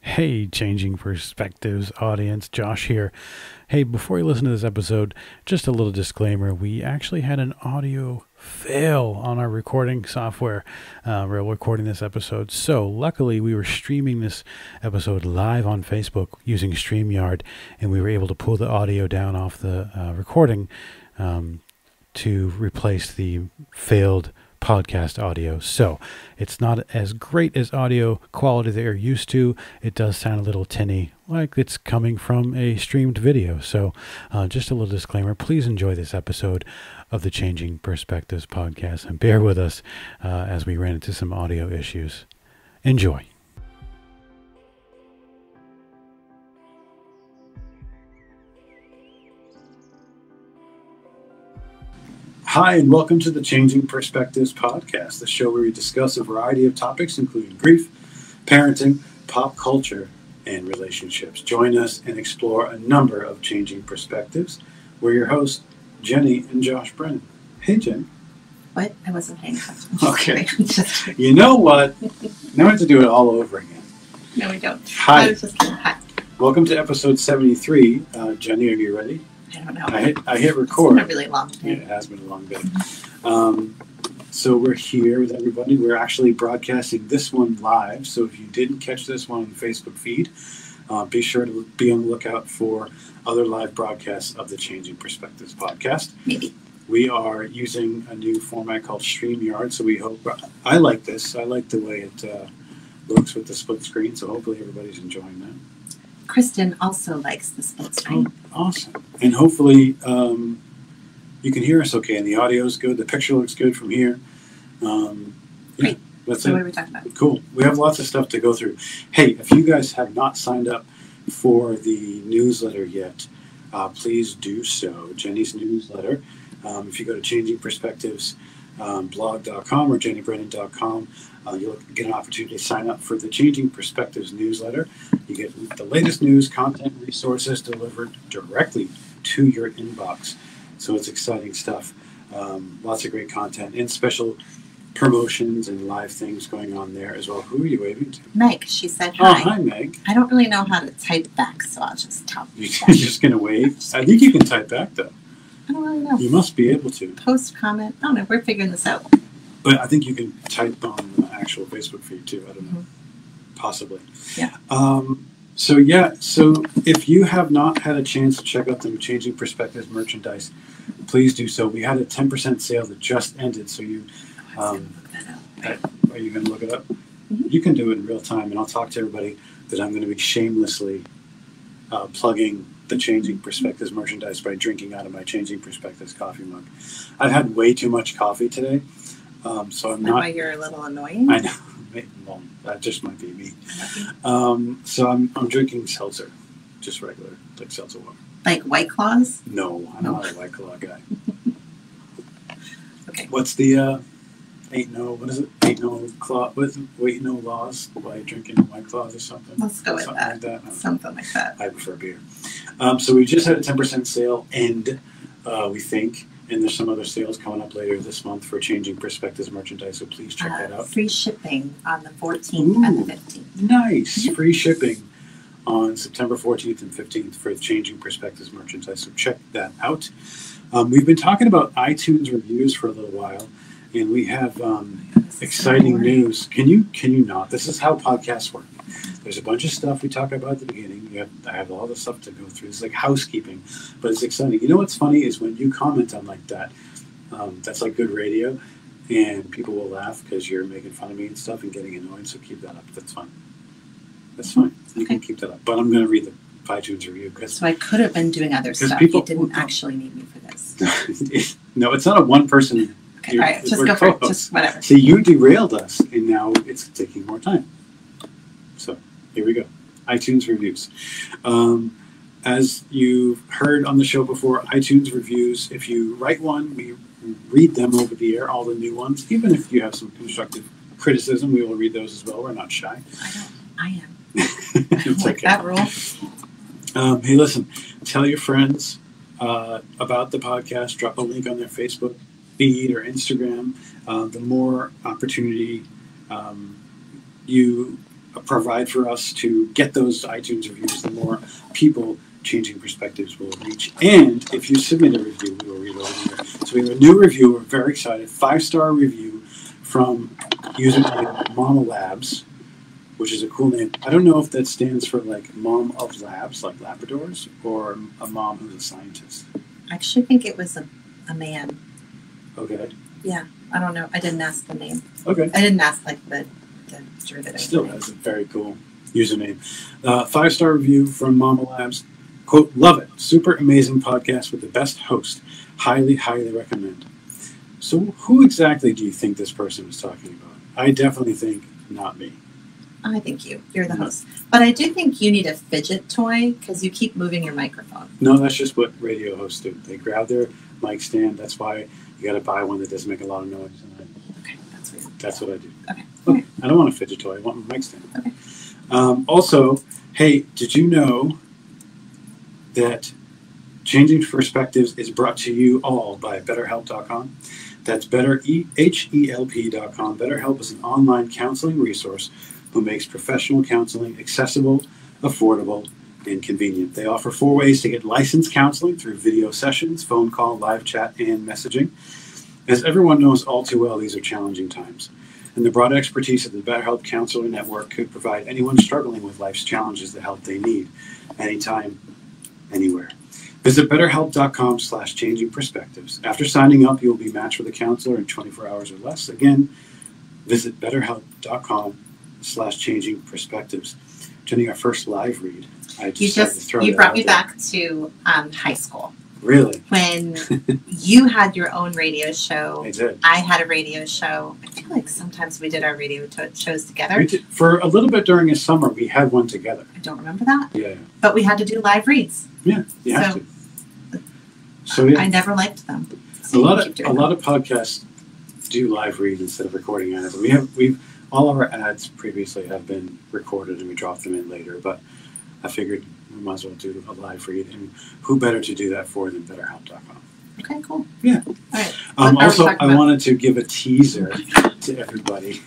Hey, Changing Perspectives audience, Josh here. Hey, before you listen to this episode, just a little disclaimer. We actually had an audio fail on our recording software. We're recording this episode. So luckily we were streaming this episode live on Facebook using StreamYard, and we were able to pull the audio down off the recording to replace the failed podcast audio. So it's not as great as audio quality that you're used to. It does sound a little tinny, like it's coming from a streamed video. So just a little disclaimer, please enjoy this episode of the Changing Perspectives podcast and bear with us as we ran into some audio issues. Enjoy. Hi, and welcome to the Changing Perspectives podcast, the show where we discuss a variety of topics, including grief, parenting, pop culture, and relationships. Join us and explore a number of changing perspectives. We're your hosts, Jenny and Josh Brennan. Hey, Jen. What? I wasn't paying attention. Okay. You know what? Now we have to do it all over again. No, we don't. Hi. I was just kidding. Hi. Welcome to episode 73. Jenny, are you ready? I don't know. I hit record. It's been a really long day. Yeah, it has been a long day. So we're here with everybody. We're actually broadcasting this one live. So if you didn't catch this one on the Facebook feed, be sure to be on the lookout for other live broadcasts of the Changing Perspectives podcast. Maybe. We are using a new format called StreamYard. So we hope, I like this. I like the way it looks with the split screen. So hopefully everybody's enjoying that. Kristen also likes the split screen. Oh, awesome. And hopefully you can hear us okay, and the audio is good. The picture looks good from here. Great. That's So it. what are we talking about? Cool. We have lots of stuff to go through. Hey, if you guys have not signed up for the newsletter yet, please do so. Jenny's newsletter. If you go to changingperspectivesblog.com or jennybrennan.com, you'll get an opportunity to sign up for the Changing Perspectives newsletter. You get the latest news, content, resources delivered directly to your inbox. So it's exciting stuff. Lots of great content and special promotions and live things going on there as well. Who are you waving to? Meg, she said Oh, hi. hi, Meg. I don't really know how to type back, so I'll just tell You're you. just going to wave? I think you can type back, though. I don't really know. You must be able to. Post, comment. I don't know. We're figuring this out. But I think you can type on the actual Facebook feed, too. I don't know. Possibly. Yeah. So if you have not had a chance to check out the Changing Perspectives merchandise, please do so. We had a 10% sale that just ended, so you... I was going to look that up. Are you going to look it up? Mm-hmm. You can do it in real time, and I'll talk to everybody that I'm going to be shamelessly plugging the Changing Perspectives merchandise by drinking out of my Changing Perspectives coffee mug. I've had way too much coffee today, so I'm Is that not... why you're a little annoying? I know. Well, that just might be me. So I'm drinking seltzer, just regular, like seltzer water. Like White Claws? No, I'm not a White Claw guy. Okay. What's the ain't no laws by drinking White Claws or something? Let's go with something that. Like that. Something like that. I prefer beer. So we just had a 10% sale end, we think, and there's some other sales coming up later this month for Changing Perspectives merchandise, so please check that out. Free shipping on the 14th and the 15th. Nice. Free shipping on September 14th and 15th for Changing Perspectives merchandise, so check that out. We've been talking about iTunes reviews for a little while, and we have exciting news. Can you not? This is how podcasts work. There's a bunch of stuff we talk about at the beginning. I have all the stuff to go through. It's like housekeeping, but it's exciting. You know what's funny is when you comment on like that, that's like good radio, and people will laugh because you're making fun of me and stuff and getting annoyed, so keep that up. That's fine. That's fine. You can keep that up. But I'm going to read the iTunes review. So I could have been doing other stuff. People, You didn't actually need me for this. No, it's not a one-person. Okay, all right, just go for it. Just whatever. See, you derailed us, and now it's taking more time. So here we go. iTunes reviews. As you've heard on the show before, iTunes reviews, if you write one, we read them over the air, all the new ones. Even if you have some constructive criticism, we will read those as well. We're not shy. I am. It's like okay. that rule. Hey, listen, tell your friends about the podcast. Drop a link on their Facebook feed or Instagram. The more opportunity you provide for us to get those iTunes reviews, the more people Changing Perspectives will reach. And if you submit a review, we will read it over here. So we have a new review. We're very excited. 5-star review from username Mama Labs, which is a cool name. I don't know if that stands for like Mom of Labs, like Labradors, or a mom who's a scientist. I actually think it was a man. Okay. Yeah, I don't know. I didn't ask the name. Okay. I didn't ask like the derivative. Still, that's a very cool username. 5-star review from Mama Labs. Quote, love it. Super amazing podcast with the best host. Highly, highly recommend. So who exactly do you think this person was talking about? I definitely think not me. I think you're the host. But I do think you need a fidget toy because you keep moving your microphone. No, that's just what radio hosts do. They grab their mic stand. That's why you got to buy one that doesn't make a lot of noise. Okay, that's weird. That's what I do. Okay. Oh, I don't want a fidget toy. I want my mic stand. Okay. Also, hey, did you know that Changing Perspectives is brought to you all by BetterHelp.com? That's HELP.com. BetterHelp is an online counseling resource who makes professional counseling accessible, affordable, and convenient. They offer 4 ways to get licensed counseling through video sessions, phone call, live chat, and messaging. As everyone knows all too well, these are challenging times. And the broad expertise of the BetterHelp Counselor Network could provide anyone struggling with life's challenges the help they need, anytime, anywhere. Visit BetterHelp.com/Changing Perspectives. After signing up, you will be matched with a counselor in 24 hours or less. Again, visit BetterHelp.com/Changing Perspectives. Jenny, our first live read. You brought me back to high school. Really? When you had your own radio show. I did. I had a radio show. I feel like sometimes we did our radio shows together. We did, for a little bit during the summer, we had one together. I don't remember that. Yeah. But we had to do live reads. Yeah, you have to. So yeah. I never liked them. So a lot of podcasts do live reads instead of recording ads. We've all of our ads previously have been recorded and we drop them in later, but I figured we might as well do a live read, and who better to do that for than BetterHelp.com? Okay, cool. Yeah. All right. Also, I wanted to give a teaser to everybody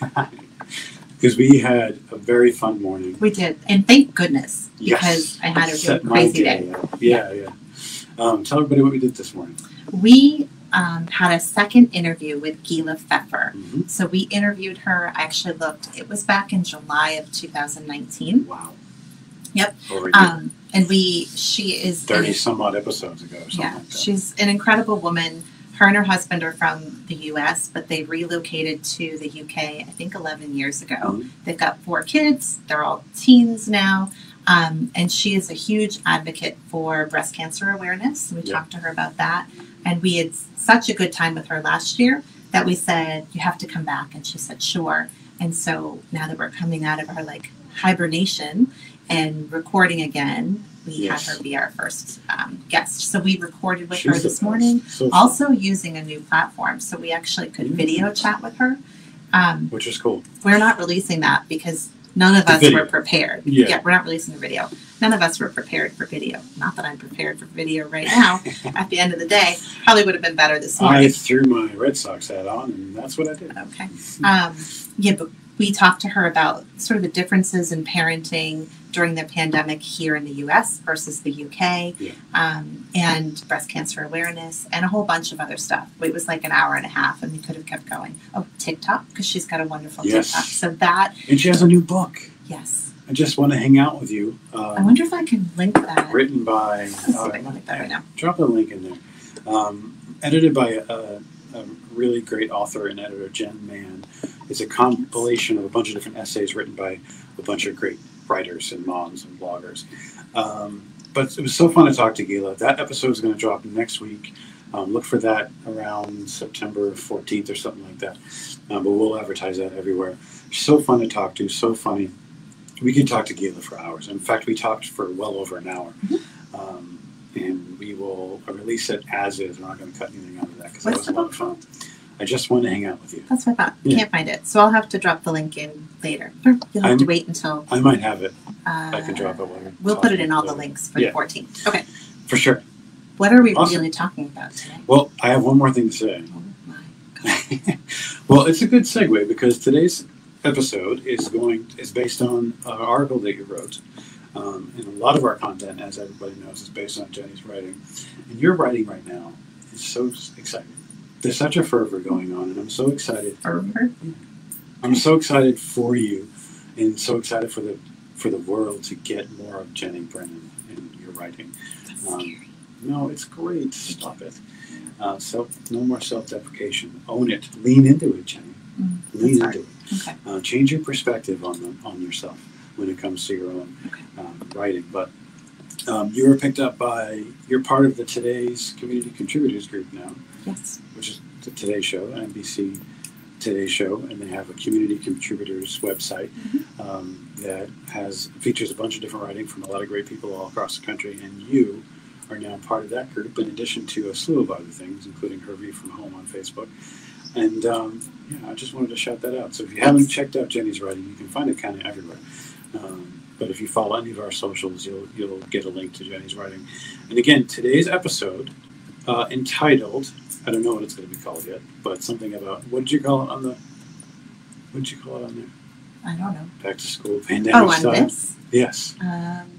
because we had a very fun morning. We did, and thank goodness because Yes. I had a Set really crazy my day. Yeah. Tell everybody what we did this morning. We had a second interview with Gila Pfeffer. Mm-hmm. So we interviewed her. I actually looked. It was back in July of 2019. Wow. Yep. Over a year. And she is 30 some odd episodes ago or something yeah, like that. she's an incredible woman. Her and her husband are from the U.S., but they relocated to the U.K. I think 11 years ago. Mm-hmm. They've got 4 kids. They're all teens now. And she is a huge advocate for breast cancer awareness. We talked to her about that. And we had such a good time with her last year that we said, you have to come back. And she said, sure. And so now that we're coming out of our hibernation and recording again, we had her be our first guest. So we recorded with her this morning, also using a new platform. So we actually could video chat with her. Which is cool. We're not releasing that because none of us were prepared. Yeah, we're not releasing the video. None of us were prepared for video. Not that I'm prepared for video right now. At the end of the day, probably would have been better this morning. I threw my Red Sox hat on, and that's what I did. Okay. But we talked to her about sort of the differences in parenting during the pandemic here in the U.S. versus the U.K., and breast cancer awareness, and a whole bunch of other stuff. It was like an hour and a half, and we could have kept going. Oh, TikTok, because she's got a wonderful TikTok. So that... And she has a new book. Yes. I just want to hang out with you. I wonder if I can link that. Written by... Let's see if I can link that right now. Drop a link in there. Edited by a really great author and editor, Jen Mann. It's a compilation of a bunch of different essays written by a bunch of great writers and moms and bloggers. But it was so fun to talk to Gila. That episode is going to drop next week. Look for that around September 14th or something like that. But we'll advertise that everywhere. So fun to talk to, so funny. We could talk to Gila for hours. In fact, we talked for well over an hour. Mm-hmm. And we will release it as is. We're not going to cut anything out of that because that was a lot of fun. I just want to hang out with you. That's what I thought. Can't find it. So I'll have to drop the link in later. Or you'll have to wait until... I might have it. I can drop it later. We'll put it in all the links for the 14th. Okay. For sure. What are we really talking about today? Well, I have one more thing to say. Oh my God. Well, it's a good segue because today's episode is based on an article that you wrote. And a lot of our content, as everybody knows, is based on Jenni's writing. And your writing right now is so exciting. There's such a fervor going on, and I'm so excited. Fervor? I'm so excited for you, and so excited for the world to get more of Jenni Brennan in your writing. That's scary. No, it's great. Stop it. No more self-deprecation. Own it. Lean into it, Jenni. Lean into it. Okay. Change your perspective on yourself when it comes to your own writing. But you were picked up by, you're part of the Today's Community Contributors Group now. Yes. Which is the Today Show, NBC Today Show, and they have a Community Contributors website that features a bunch of different writing from a lot of great people all across the country, and you are now part of that group, in addition to a slew of other things, including Her View from Home on Facebook. And I just wanted to shout that out. So if you haven't checked out Jenni's writing, you can find it kind of everywhere. But if you follow any of our socials, you'll get a link to Jenni's writing. And again, today's episode, entitled, I don't know what it's going to be called yet, but something about, what did you call it on there? I don't know. Back to school pandemic style. On this? Yes.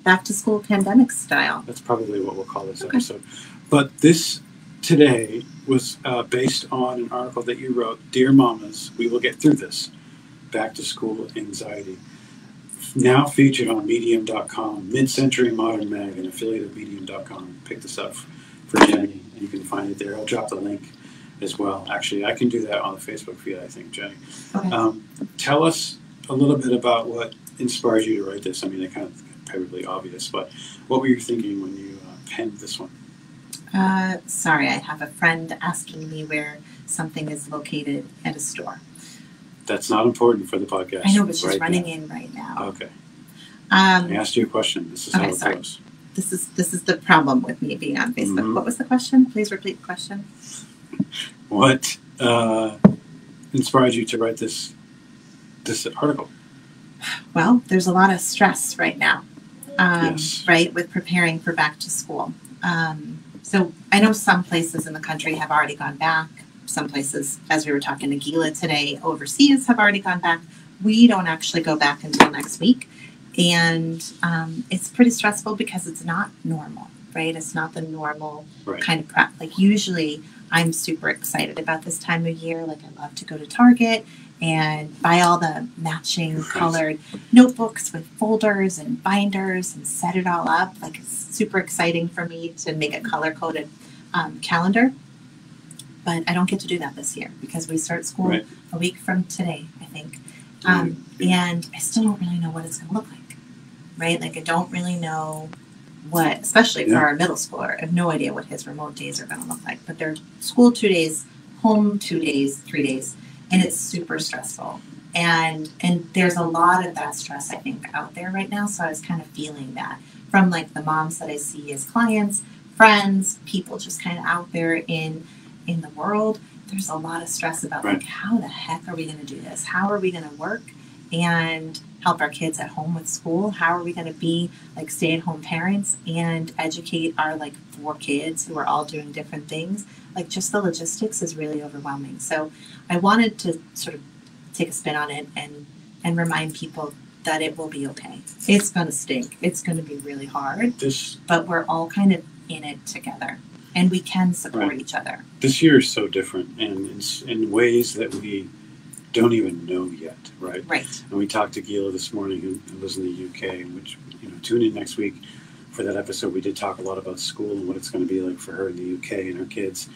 Back to school pandemic style. That's probably what we'll call this episode. But this today was based on an article that you wrote, Dear Mamas, We Will Get Through This. Back to School Anxiety. Now featured on Medium.com, Mid-Century Modern Mag, an affiliate of Medium.com. Pick this up for Jenni, and you can find it there. I'll drop the link as well. Actually, I can do that on the Facebook feed, I think, Jenni. Okay. Tell us a little bit about what inspired you to write this. I mean, it's kind of probably obvious, but what were you thinking when you penned this one? Sorry, I have a friend asking me where something is located at a store. That's not important for the podcast. I know, but she's running in right now. Okay. I asked you a question. This is how it goes. This is the problem with me being on Facebook. What was the question? Please repeat the question. What inspired you to write this article? Well, there's a lot of stress right now, yes. Right, with preparing for back to school. So I know some places in the country have already gone back. Some places, as we were talking to Gila today, overseas have already gone back. We don't actually go back until next week. And it's pretty stressful because it's not normal, right? It's not the normal kind of prep. Like usually I'm super excited about this time of year. Like I love to go to Target and buy all the matching colored notebooks with folders and binders and set it all up. Like it's super exciting for me to make a color-coded calendar. But I don't get to do that this year because we start school a week from today, I think. And I still don't really know what it's going to look like, right? Like I don't really know what, especially for our middle schooler, I have no idea what his remote days are going to look like. But they're school 2 days, home 2 days, 3 days, and it's super stressful. And there's a lot of that stress, I think, out there right now. So I was kind of feeling that from like the moms that I see as clients, friends, people just kind of out there in the world. There's a lot of stress about like, how the heck are we going to do this? How are we going to work and help our kids at home with school? How are we going to be like stay-at-home parents and educate our like 4 kids who are all doing different things? Like just the logistics is really overwhelming. So I wanted to sort of take a spin on it and remind people that it will be okay. It's going to stink. It's going to be really hard, but we're all kind of in it together. And we can support each other. This year is so different, and in ways that we don't even know yet, right? Right. And we talked to Gila this morning, who lives in the UK, which, tune in next week for that episode. We did talk a lot about school and what it's going to be like for her in the UK and her kids.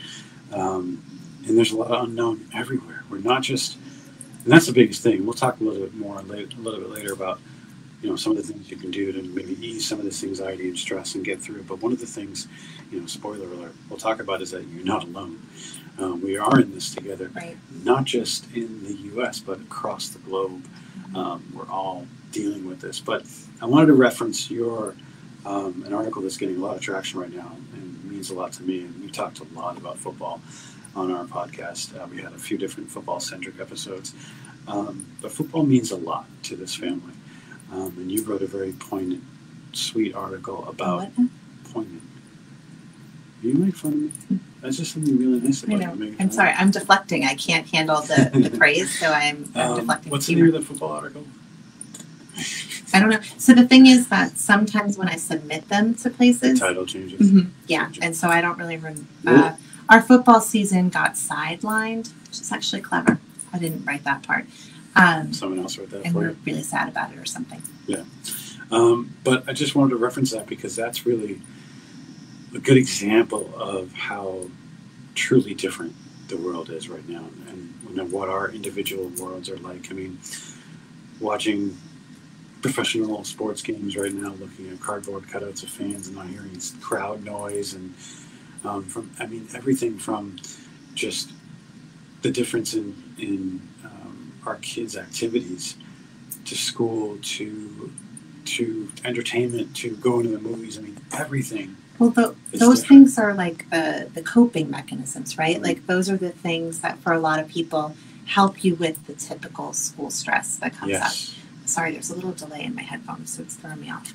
And there's a lot of unknown everywhere. We're not just, and that's the biggest thing. We'll talk a little bit later about some of the things you can do to maybe ease some of this anxiety and stress and get through. But one of the things, spoiler alert, we'll talk about is that you're not alone. We are in this together, not just in the U.S., but across the globe. We're all dealing with this. But I wanted to reference an article that's getting a lot of traction right now and means a lot to me. And we talked a lot about football on our podcast. We had a few different football-centric episodes. But football means a lot to this family. And you wrote a very poignant, sweet article about poignant. You make fun of me. That's just something really nice I about know. you. I'm sorry. I'm deflecting. I can't handle the praise, so I'm deflecting. What's the name of the football article? I don't know. So the thing is that sometimes when I submit them to places, The title changes. Mm-hmm. Yeah, and so I don't really remember. Our football season got sidelined, which is actually clever. I didn't write that part. Someone else wrote that and for we're you. really sad about it or something. Yeah. But I just wanted to reference that because that's really a good example of how truly different the world is right now, and what our individual worlds are like. I mean, watching professional sports games right now, looking at cardboard cutouts of fans and not hearing crowd noise, and everything from just the difference in our kids' activities, to school, to entertainment, to going to the movies. I mean, everything. Well, those things are like the coping mechanisms, right? Mm-hmm. Like those are the things that for a lot of people help you with the typical school stress that comes up. Sorry, there's a little delay in my headphones, so it's throwing me off.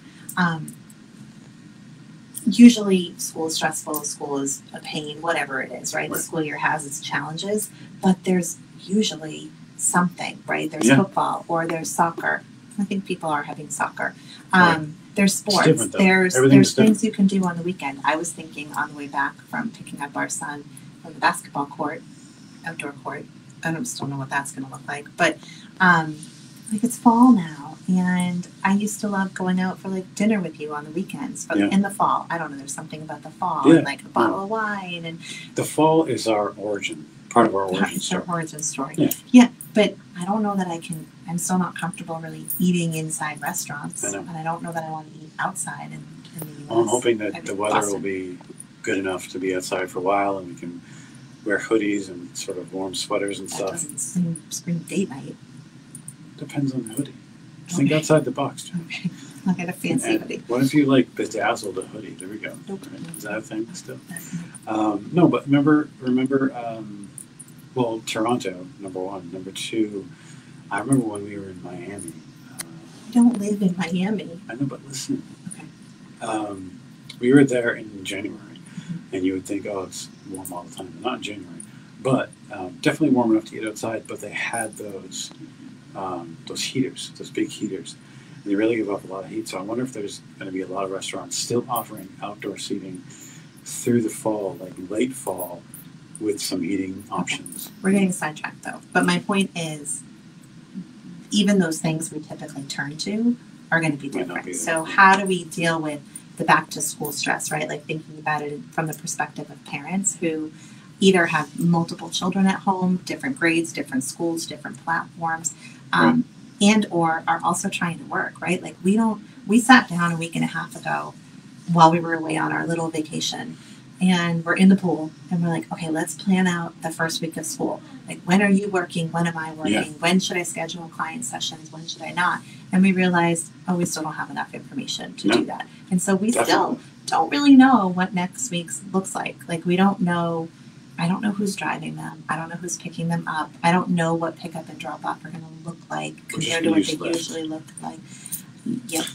Usually school is stressful, school is a pain, whatever it is, right? The school year has its challenges, but there's usually something, right? There's football or there's soccer. I think people are having soccer. There's sports. There's things you can do on the weekend. I was thinking on the way back from picking up our son from the basketball court, outdoor court. I still don't know what that's going to look like, but like it's fall now, and I used to love going out for like dinner with you on the weekends. But in the fall, I don't know. There's something about the fall, and like a bottle of wine, and the fall is our origin, part of our origin story. Our origin story. Yeah, but I don't know that I can. I'm still not comfortable really eating inside restaurants, and I don't know that I want to eat outside in the U.S. Well, I'm hoping that the weather will be good enough to be outside for a while, and we can wear hoodies and sort of warm sweaters and stuff. Doesn't scream date night. Depends on the hoodie. Think outside the box. Okay. I'll get a fancy hoodie. What if you like bedazzled a hoodie? There we go. Nope. Is that a thing still? No, but remember. Well, Toronto, number one. Number two, I remember when we were in Miami. I don't live in Miami. I know, but listen. Okay. We were there in January, and you would think, oh, it's warm all the time. Not in January, but definitely warm enough to eat outside. But they had those heaters, those big heaters. And they really give off a lot of heat. So I wonder if there's going to be a lot of restaurants still offering outdoor seating through the fall, like late fall, with some heating options. We're getting sidetracked though. But my point is, even those things we typically turn to are going to be different. So how do we deal with the back to school stress, right? Like thinking about it from the perspective of parents who either have multiple children at home, different grades, different schools, different platforms, and or are also trying to work, right? Like we sat down a week and a half ago while we were away on our little vacation, and we're in the pool, and we're like, okay, let's plan out the first week of school. Like, when are you working? When am I working? Yeah. When should I schedule client sessions? When should I not? And we realized, we still don't have enough information to do that. And so we still don't really know what next week's looks like. Like, we don't know. I don't know who's driving them. I don't know who's picking them up. I don't know what pickup and drop off are going to look like compared to what they usually look like. Yep.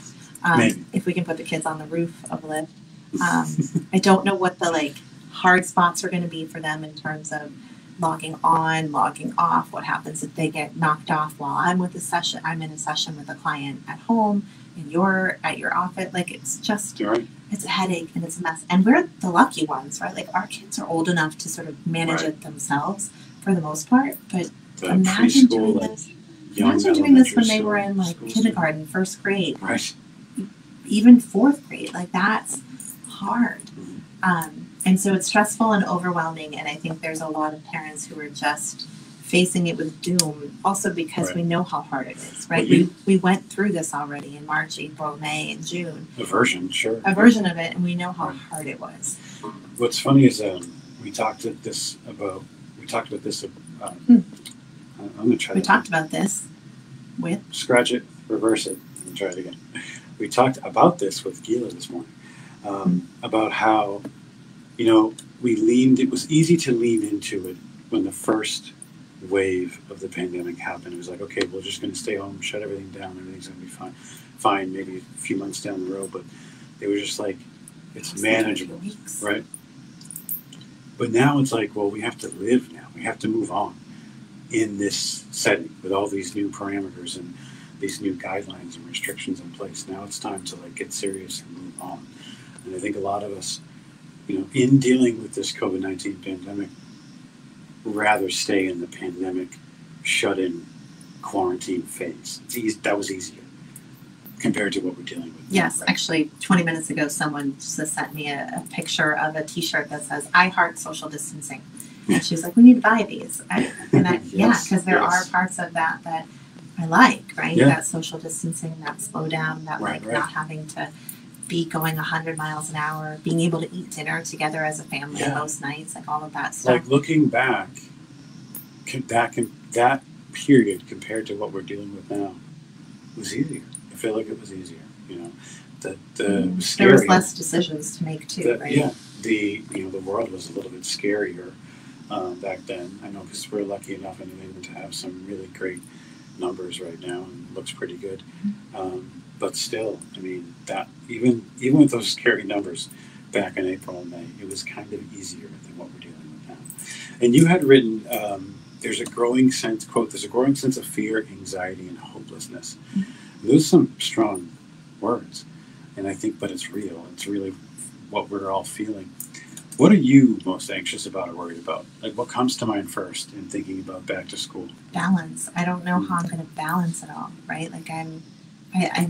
If we can put the kids on the roof of a lift. I don't know what the hard spots are going to be for them in terms of logging on, logging off. What happens if they get knocked off while I'm with a session? I'm in a session with a client at home, and you're at your office. Like, it's just, it's a headache and it's a mess. And we're the lucky ones, right? Like, our kids are old enough to sort of manage it themselves for the most part. But imagine doing this. Imagine doing this when they were in kindergarten, first grade, even fourth grade. Like, that's hard. And so it's stressful and overwhelming, and I think there's a lot of parents who are just facing it with doom, also because we know how hard it is, right? We went through this already in March, April, May, and June. A version of it, and we know how hard it was. What's funny is we talked about this. I'm going to try. We talked about this with scratch it, reverse it, and try it again. We talked about this with Gila this morning. About how, it was easy to lean into it when the first wave of the pandemic happened. It was like, okay, we're just going to stay home, shut everything down, everything's going to be fine, maybe a few months down the road, but it was just like, it's manageable, right? But now it's like, well, we have to live now. We have to move on in this setting with all these new parameters and these new guidelines and restrictions in place. Now it's time to like get serious and move on. And I think a lot of us, in dealing with this COVID-19 pandemic, rather stay in the pandemic shut-in quarantine phase. That was easier compared to what we're dealing with. Yes, right? actually, 20 minutes ago, someone just sent me a picture of a T-shirt that says, "I heart social distancing." And she was like, "We need to buy these." Yeah, because there are parts of that I like, right? Yeah. That social distancing, that slow down, that not having to be going 100 miles an hour, being able to eat dinner together as a family most nights, like all of that stuff. Like looking back, that period compared to what we're dealing with now was easier. I feel like it was easier. There was less decisions to make too, right? Yeah, the world was a little bit scarier back then. I know because we're lucky enough anyway to have some really great numbers right now and it looks pretty good. But still, I mean, that even with those scary numbers back in April and May, it was kind of easier than what we're dealing with now. And you had written, there's a growing sense of fear, anxiety, and hopelessness. Mm-hmm. Those are some strong words. And I think, but it's real. It's really what we're all feeling. What are you most anxious about or worried about? Like, what comes to mind first in thinking about back to school? Balance. I don't know how I'm going to balance it all, right? Like, I'm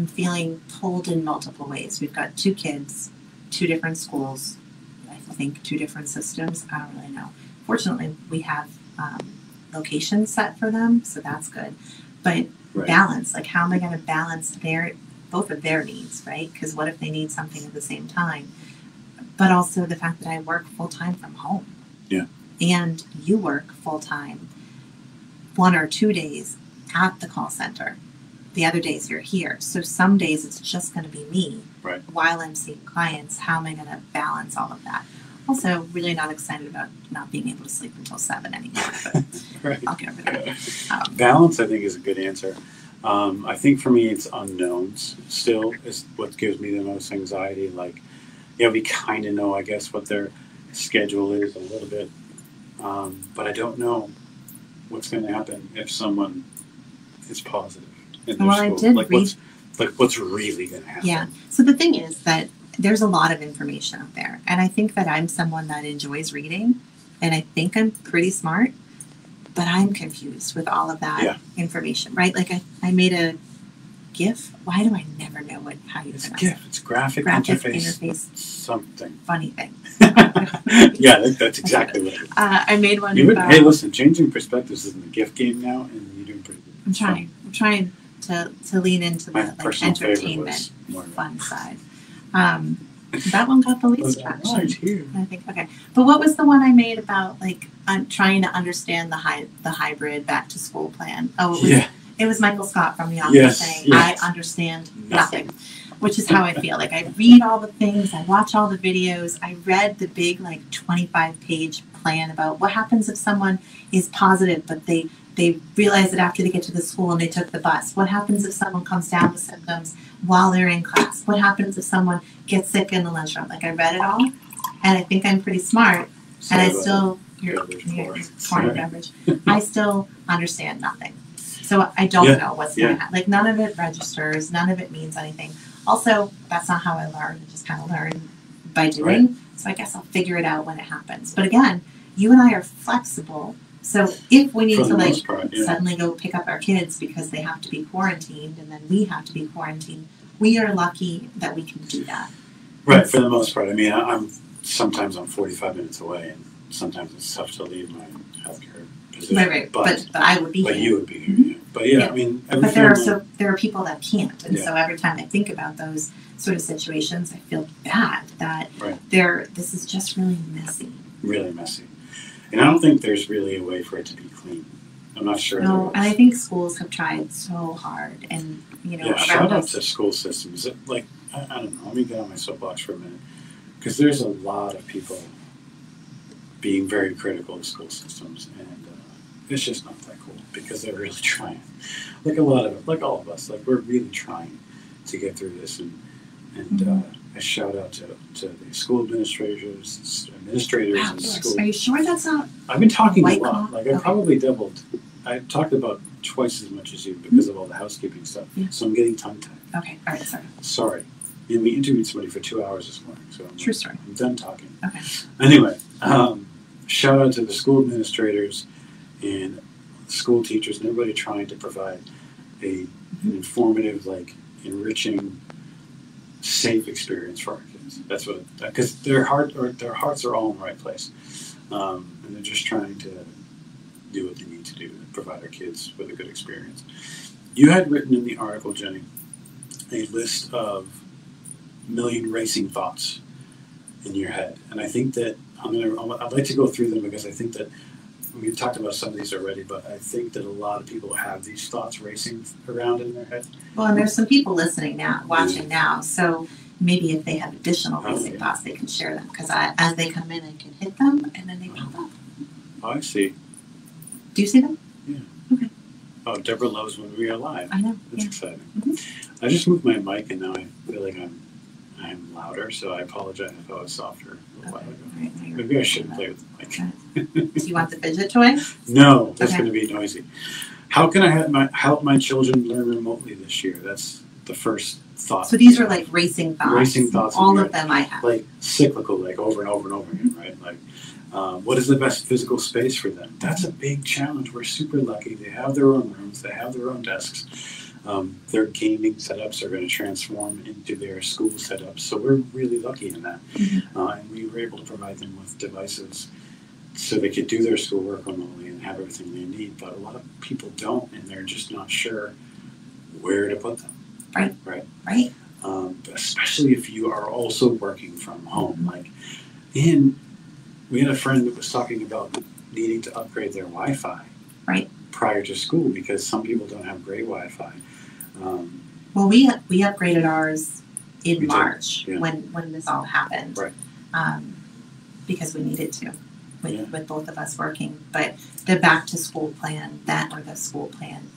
feeling pulled in multiple ways. We've got 2 kids, 2 different schools, I think 2 different systems. I don't really know. Fortunately, we have locations set for them, so that's good. But balance, like how am I going to balance both of their needs, right? Because what if they need something at the same time? But also the fact that I work full-time from home. Yeah. And you work full-time 1 or 2 days at the call center. The other days you're here. So some days it's just going to be me while I'm seeing clients. How am I going to balance all of that? Also, really not excited about not being able to sleep until 7 anymore. But I'll get over that. Balance, I think, is a good answer. I think for me, it's unknowns still is what gives me the most anxiety. Like, we kind of know, I guess, what their schedule is a little bit. But I don't know what's going to happen if someone is positive. Well, I did read. What's really going to happen? Yeah. So the thing is that there's a lot of information out there. And I think that I'm someone that enjoys reading. And I think I'm pretty smart. But I'm confused with all of that information, right? Like I made a GIF. Why do I never know how you pronounce it? It's a GIF. It's graphic interface. Something. Funny thing. Yeah, that's exactly what it is. I made one. Hey, listen, changing perspectives isn't a GIF game now, and you're doing pretty good. I'm trying to lean into the entertainment fun side. That one got the least traction. I think okay. But what was the one I made about I'm trying to understand the hybrid back to school plan? It was Michael Scott from The Office saying, "I understand nothing," which is how I feel. Like I read all the things, I watch all the videos, I read the big 25-page plan about what happens if someone is positive but they realize it after they get to the school and they took the bus. What happens if someone comes down with symptoms while they're in class? What happens if someone gets sick in the lunchroom? Like I read it all, and I think I'm pretty smart, and I still I still understand nothing. So I don't know what's going to happen. Like none of it registers, none of it means anything. Also, that's not how I learn. I just kind of learn by doing. Right. So I guess I'll figure it out when it happens. But again, you and I are flexible. So if we need to suddenly go pick up our kids because they have to be quarantined and then we have to be quarantined, we are lucky that we can do that. Right, for the most part. I mean, I'm 45 minutes away, and sometimes it's tough to leave my healthcare position. Right. But I would be here. But you would be here. Mm-hmm. But I mean, but there are people that can't, and so every time I think about those sort of situations, I feel bad that this is just really messy. Really messy. And I don't think there's really a way for it to be clean. I'm not sure. No, and I think schools have tried so hard, and shout out to school systems. I don't know. Let me get on my soapbox for a minute, because there's a lot of people being very critical of school systems, and it's just not that cool because they're really trying. Like all of us, we're really trying to get through this, and a shout out to the school administrators administrators Wow, and yes. school. Are you sure that's not? I've been talking a White lot. collar? Like I Okay. probably doubled. I talked about twice as much as you because of all the housekeeping stuff. Yeah. So I'm getting tongue-tied. Okay, all right, sorry. Sorry. And we interviewed somebody for 2 hours this morning, so True story. I'm done talking. Okay. Anyway, shout out to the school administrators and school teachers and everybody trying to provide an informative, like enriching, safe experience for our kids. That's what, because their hearts are all in the right place, and they're just trying to do what they need to do to provide our kids with a good experience. You had written in the article, Jenny, a list of million racing thoughts in your head, and I think that I'd like to go through them because I think that we've talked about some of these already, but I think that a lot of people have these thoughts racing around in their head. Well, and there's some people listening now, watching now, so maybe if they have additional racing thoughts, they can share them, because as they come in, I can hit them, and then they pop up. Oh, I see. Do you see them? Yeah. Okay. Oh, Deborah loves when we are live. I know. That's Yeah. exciting. Mm-hmm. I just moved my mic and now I feel like I'm louder, so I apologize if I was softer a little while ago. Right, now you're Maybe I shouldn't play with the mic. Do you want the fidget toy? No, that's Okay. going to be noisy. How can I help my children learn remotely this year? That's the first thought. So these are like racing thoughts. Racing thoughts. All of them I have. Like cyclical, like over and over and over again, right? Like, what is the best physical space for them? That's a big challenge. We're super lucky. They have their own rooms. They have their own desks. Their gaming setups are going to transform into their school setups. So we're really lucky in that. And we were able to provide them with devices so they could do their schoolwork remotely and have everything they need. But a lot of people don't, and they're just not sure where to put them. Right. Especially if you are also working from home. We had a friend that was talking about needing to upgrade their Wi-Fi prior to school because some people don't have great Wi-Fi. Well, we upgraded ours in We did, March yeah. when this all happened. Right. Because we needed to with both of us working. But the back to school plan, the school plan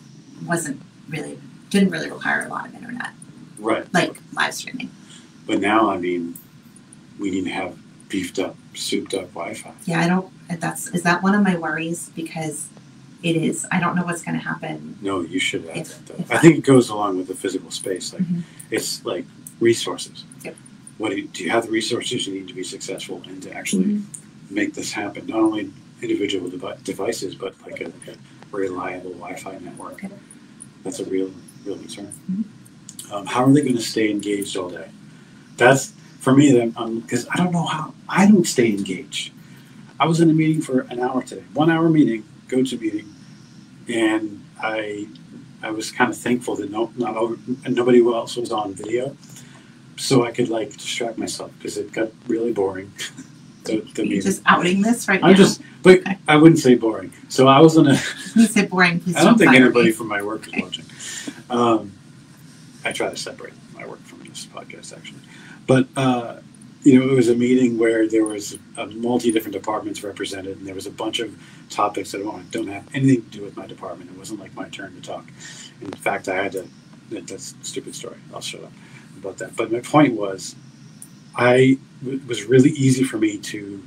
didn't really require a lot of internet. Right. Like live streaming. But now, I mean, we need to have beefed up, souped up Wi-Fi. Yeah, is that one of my worries? Because it is. I don't know what's going to happen. No, you should have that, though. if I think it goes along with the physical space. Like, Mm-hmm. it's like resources. Yep. Do you have the resources you need to be successful and to actually make this happen? Not only individual devices, but like a reliable Wi-Fi network. Okay. That's a real concern. How are they going to stay engaged all day? That's for me. Because I don't know how. I don't stay engaged. I was in a meeting for an hour today. 1 hour meeting, go-to meeting, and I was kind of thankful that nobody else was on video, so I could like distract myself because it got really boring. You're just outing this right now. But I wouldn't say boring. So I was on a. You say boring. Please I don't think fire anybody me. from my work is watching. I try to separate my work from this podcast, actually. But, it was a meeting where there was different departments represented, and there was a bunch of topics that don't have anything to do with my department. It wasn't like my turn to talk. In fact, I had to, that's a stupid story. I'll shut up about that. But my point was, it was really easy for me to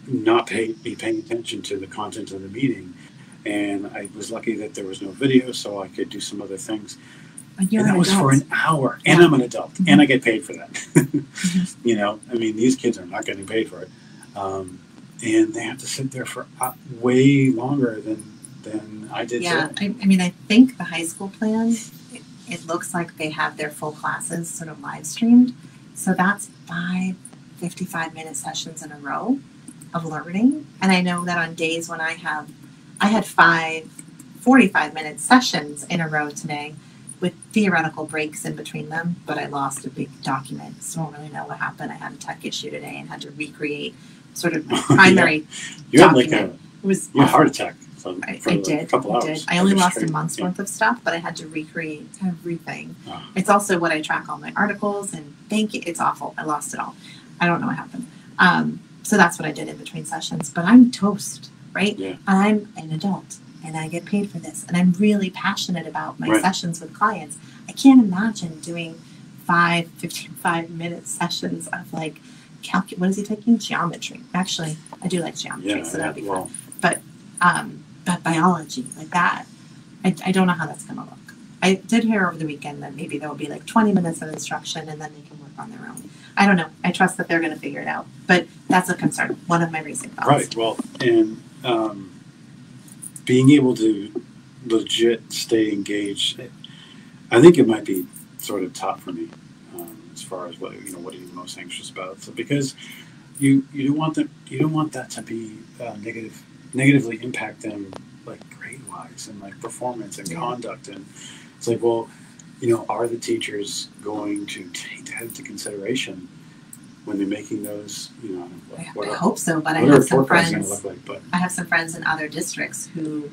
not be paying attention to the content of the meeting. And I was lucky that there was no video, so I could do some other things. And that was for an hour, and I'm an adult, and I get paid for that. I mean, these kids are not getting paid for it, and they have to sit there for way longer than I did. Yeah, I mean, I think the high school plan, it looks like they have their full classes sort of live streamed, so that's 5 55-minute sessions in a row of learning, and I know that on days when I had 5 45-minute sessions in a row today, with theoretical breaks in between them, but I lost a big document, so I don't really know what happened. I had a tech issue today and had to recreate sort of my primary You document. had It was you had a heart attack. I did. A couple hours. I did. I only lost straight. a month's worth of stuff, but I had to recreate everything. Oh. It's also what I track all my articles and banking. It's awful. I lost it all. I don't know what happened. So that's what I did in between sessions. But I'm toast, right? Yeah. I'm an adult. And I get paid for this. And I'm really passionate about my sessions with clients. I can't imagine doing 5 55-minute sessions of like what is he taking? Geometry. Actually, I do like geometry, so that would be fun. But biology, like that, I don't know how that's going to look. I did hear over the weekend that maybe there will be like 20 minutes of instruction and then they can work on their own. I don't know. I trust that they're going to figure it out. But that's a concern. One of my racing thoughts. Right. Well, and being able to legit stay engaged, I think it might be sort of top for me as far as what are you most anxious about? So because you don't want that to be negatively impact them like grade wise and like performance and conduct, and it's like, well, are the teachers going to take that into consideration when they're making those, I hope so, but I have some friends. I have some friends in other districts who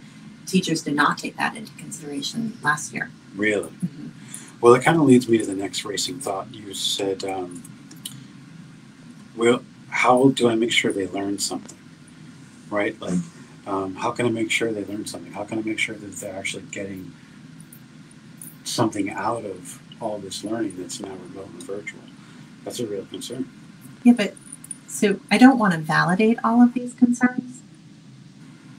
teachers did not take that into consideration last year. Really? Mm-hmm. Well, it kind of leads me to the next racing thought. You said, well, how do I make sure they learn something? Right? Like, how can I make sure they learn something? How can I make sure that they're actually getting something out of all this learning that's now remote and virtual? That's a real concern. Yeah, but so I don't want to validate all of these concerns,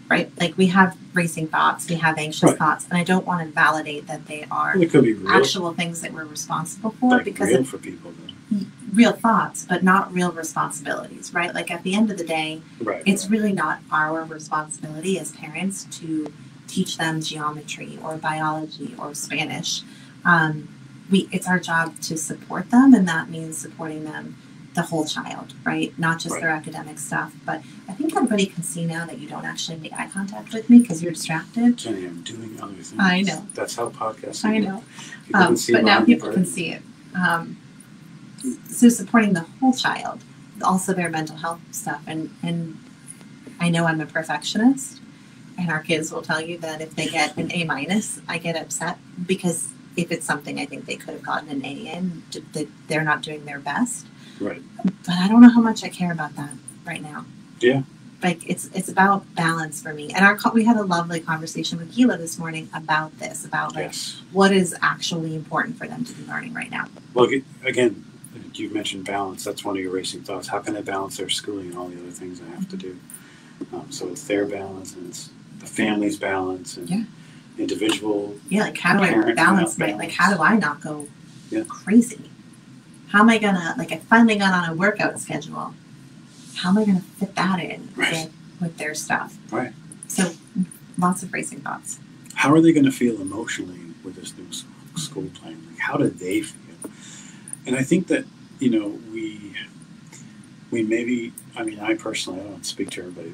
right? Like we have racing thoughts, we have anxious thoughts, and I don't want to validate that they are actual things that we're responsible for, like because real for people, real thoughts, but not real responsibilities, right? Like at the end of the day, it's really not our responsibility as parents to teach them geometry or biology or Spanish. It's our job to support them, and that means supporting them, the whole child, right? Not just their academic stuff. But I think everybody can see now that you don't actually make eye contact with me because you're distracted. Jenny, I'm doing other things. I know. That's how podcasts I know. But now people can see it. So supporting the whole child, also their mental health stuff. And I know I'm a perfectionist, and our kids will tell you that if they get an A-, I get upset because if it's something I think they could have gotten an A in, that they're not doing their best. Right. But I don't know how much I care about that right now. Yeah. Like it's about balance for me. And we had a lovely conversation with Gila this morning about this, about like what is actually important for them to be learning right now. Well, again, you mentioned balance. That's one of your racing thoughts. How can I balance their schooling and all the other things I have to do? So it's their balance and it's the family's balance and individual. Yeah, like how do I balance my, like how do I not go crazy? How am I gonna, like I finally got on a workout schedule. How am I gonna fit that in with their stuff? Right. So lots of racing thoughts. How are they gonna feel emotionally with this new school plan? Like how do they feel? And I think that, we maybe, I mean, I personally, I don't speak to everybody,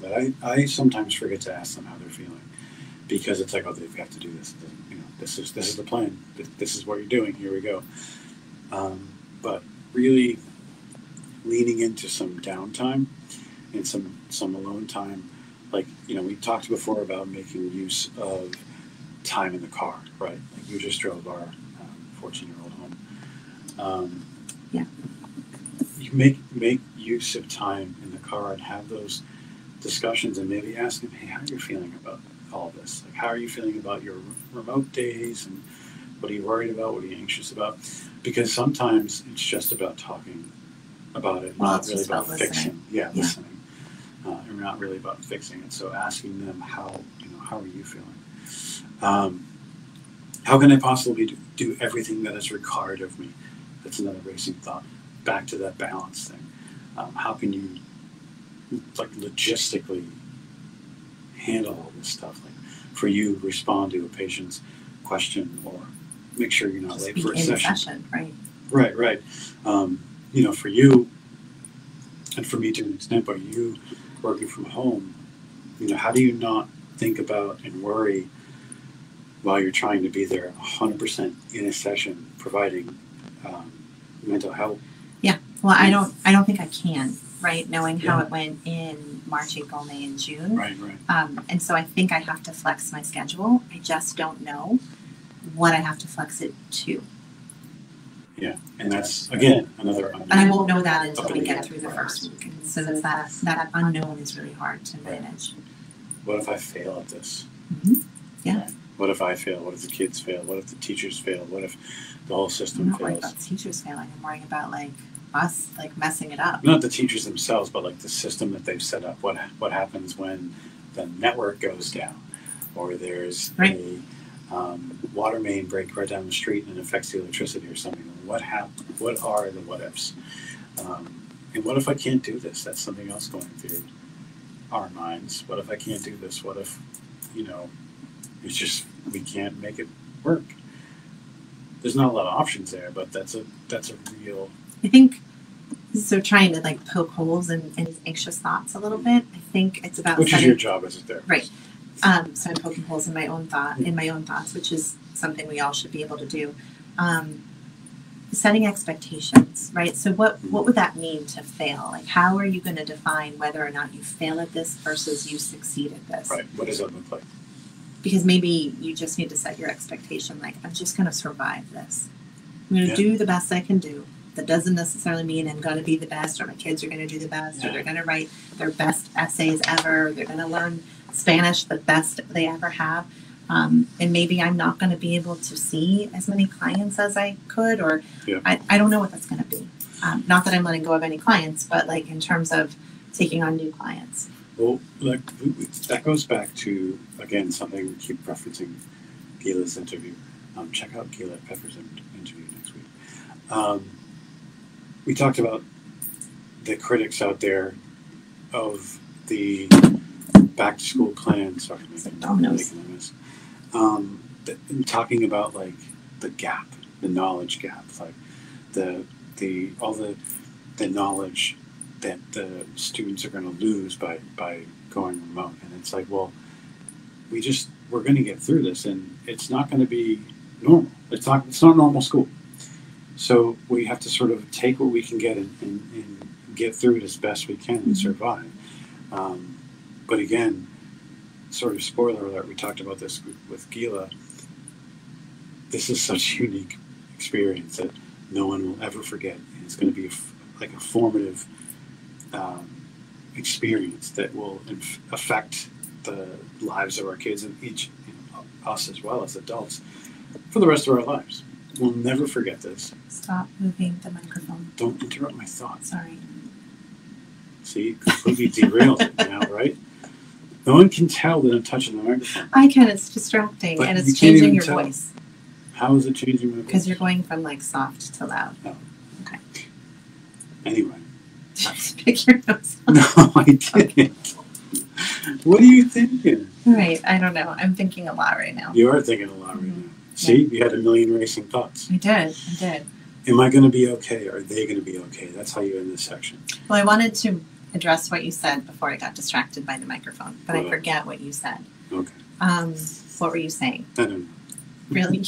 but I sometimes forget to ask them how they're feeling because it's like, oh, they have to do this. This is the plan. This is what you're doing. Here we go. But really leaning into some downtime and some alone time. Like, we talked before about making use of time in the car, right? Like you just drove our 14-year-old home. You make use of time in the car and have those discussions and maybe ask them, hey, how are you feeling about all this? Like, how are you feeling about your remote days and what are you worried about? What are you anxious about? Because sometimes it's just about talking about it, not really about fixing. Listening. And not really about fixing it. So asking them how are you feeling? How can I possibly do everything that is required of me? That's another racing thought. Back to that balance thing. How can you logistically handle all this stuff? Like for you, respond to a patient's question or make sure you're not late for a session. Right. Right. For you and for me to an extent, but you working from home, how do you not think about and worry while you're trying to be there 100% in a session providing mental health? Yeah. Well, I don't think I can, right? Knowing how it went in March, April, May, and June. Right. And so I think I have to flex my schedule. I just don't know what I have to flex it to. Yeah, and that's, again, another unknown. And I won't know that until we get through the first week. So that unknown is really hard to manage. What if I fail at this? Mm-hmm. Yeah. What if I fail? What if the kids fail? What if the teachers fail? What if the whole system fails? I'm not worried about the teachers failing. I'm worried about us like messing it up. Not the teachers themselves, but like the system that they've set up. What happens when the network goes down, or there's Right. a water main break right down the street and it affects the electricity or something? What are the what ifs? And what if I can't do this? That's something else going through our minds. What if I can't do this? What if, it's just we can't make it work? There's not a lot of options there, but that's a real. I think so. Trying to like poke holes in anxious thoughts a little bit. I think it's about Which is your job as a therapist, right? So I'm poking holes in my own thoughts, which is something we all should be able to do. Setting expectations, right? So what would that mean to fail? Like, how are you going to define whether or not you fail at this versus you succeed at this? Right. What does that look like? Because maybe you just need to set your expectation like, I'm just going to survive this. I'm going to do the best I can do. That doesn't necessarily mean I'm going to be the best, or my kids are going to do the best, or they're going to write their best essays ever, they're going to learn Spanish the best they ever have. And maybe I'm not going to be able to see as many clients as I could, or I don't know what that's going to be. Not that I'm letting go of any clients, but like in terms of taking on new clients. Well, like that goes back to, again, something we keep referencing, Gila's interview. Check out Gila Pepper's interview next week. We talked about the critics out there of the back to school plan. Sorry, making a mess. Talking about like the gap, the knowledge gap, like all the knowledge that the students are going to lose by going remote. And it's like, well, we're going to get through this, and it's not going to be normal. It's not normal school. So we have to sort of take what we can get and get through it as best we can and survive. But again, sort of spoiler alert, we talked about this with Gila. This is such a unique experience that no one will ever forget. And it's going to be like a formative experience that will affect the lives of our kids and us as well as adults for the rest of our lives. We'll never forget this. Stop moving the microphone. Don't interrupt my thoughts. Sorry. See, completely derailed it now, right? No one can tell that I'm touching the microphone. I can. It's distracting, But and you it's can't changing even your tell. voice. How is it changing my voice? Because you're going from like soft to loud. Oh. Okay. Anyway. Just pick your nose up. No, I didn't. What are you thinking? Right. I don't know. I'm thinking a lot right now. You are thinking a lot right now. See, you had a million racing thoughts. I did. Am I going to be okay? Are they going to be okay? That's how you end this section. Well, I wanted to address what you said before I got distracted by the microphone, but I forget what you said. Okay. What were you saying? I don't know. Really?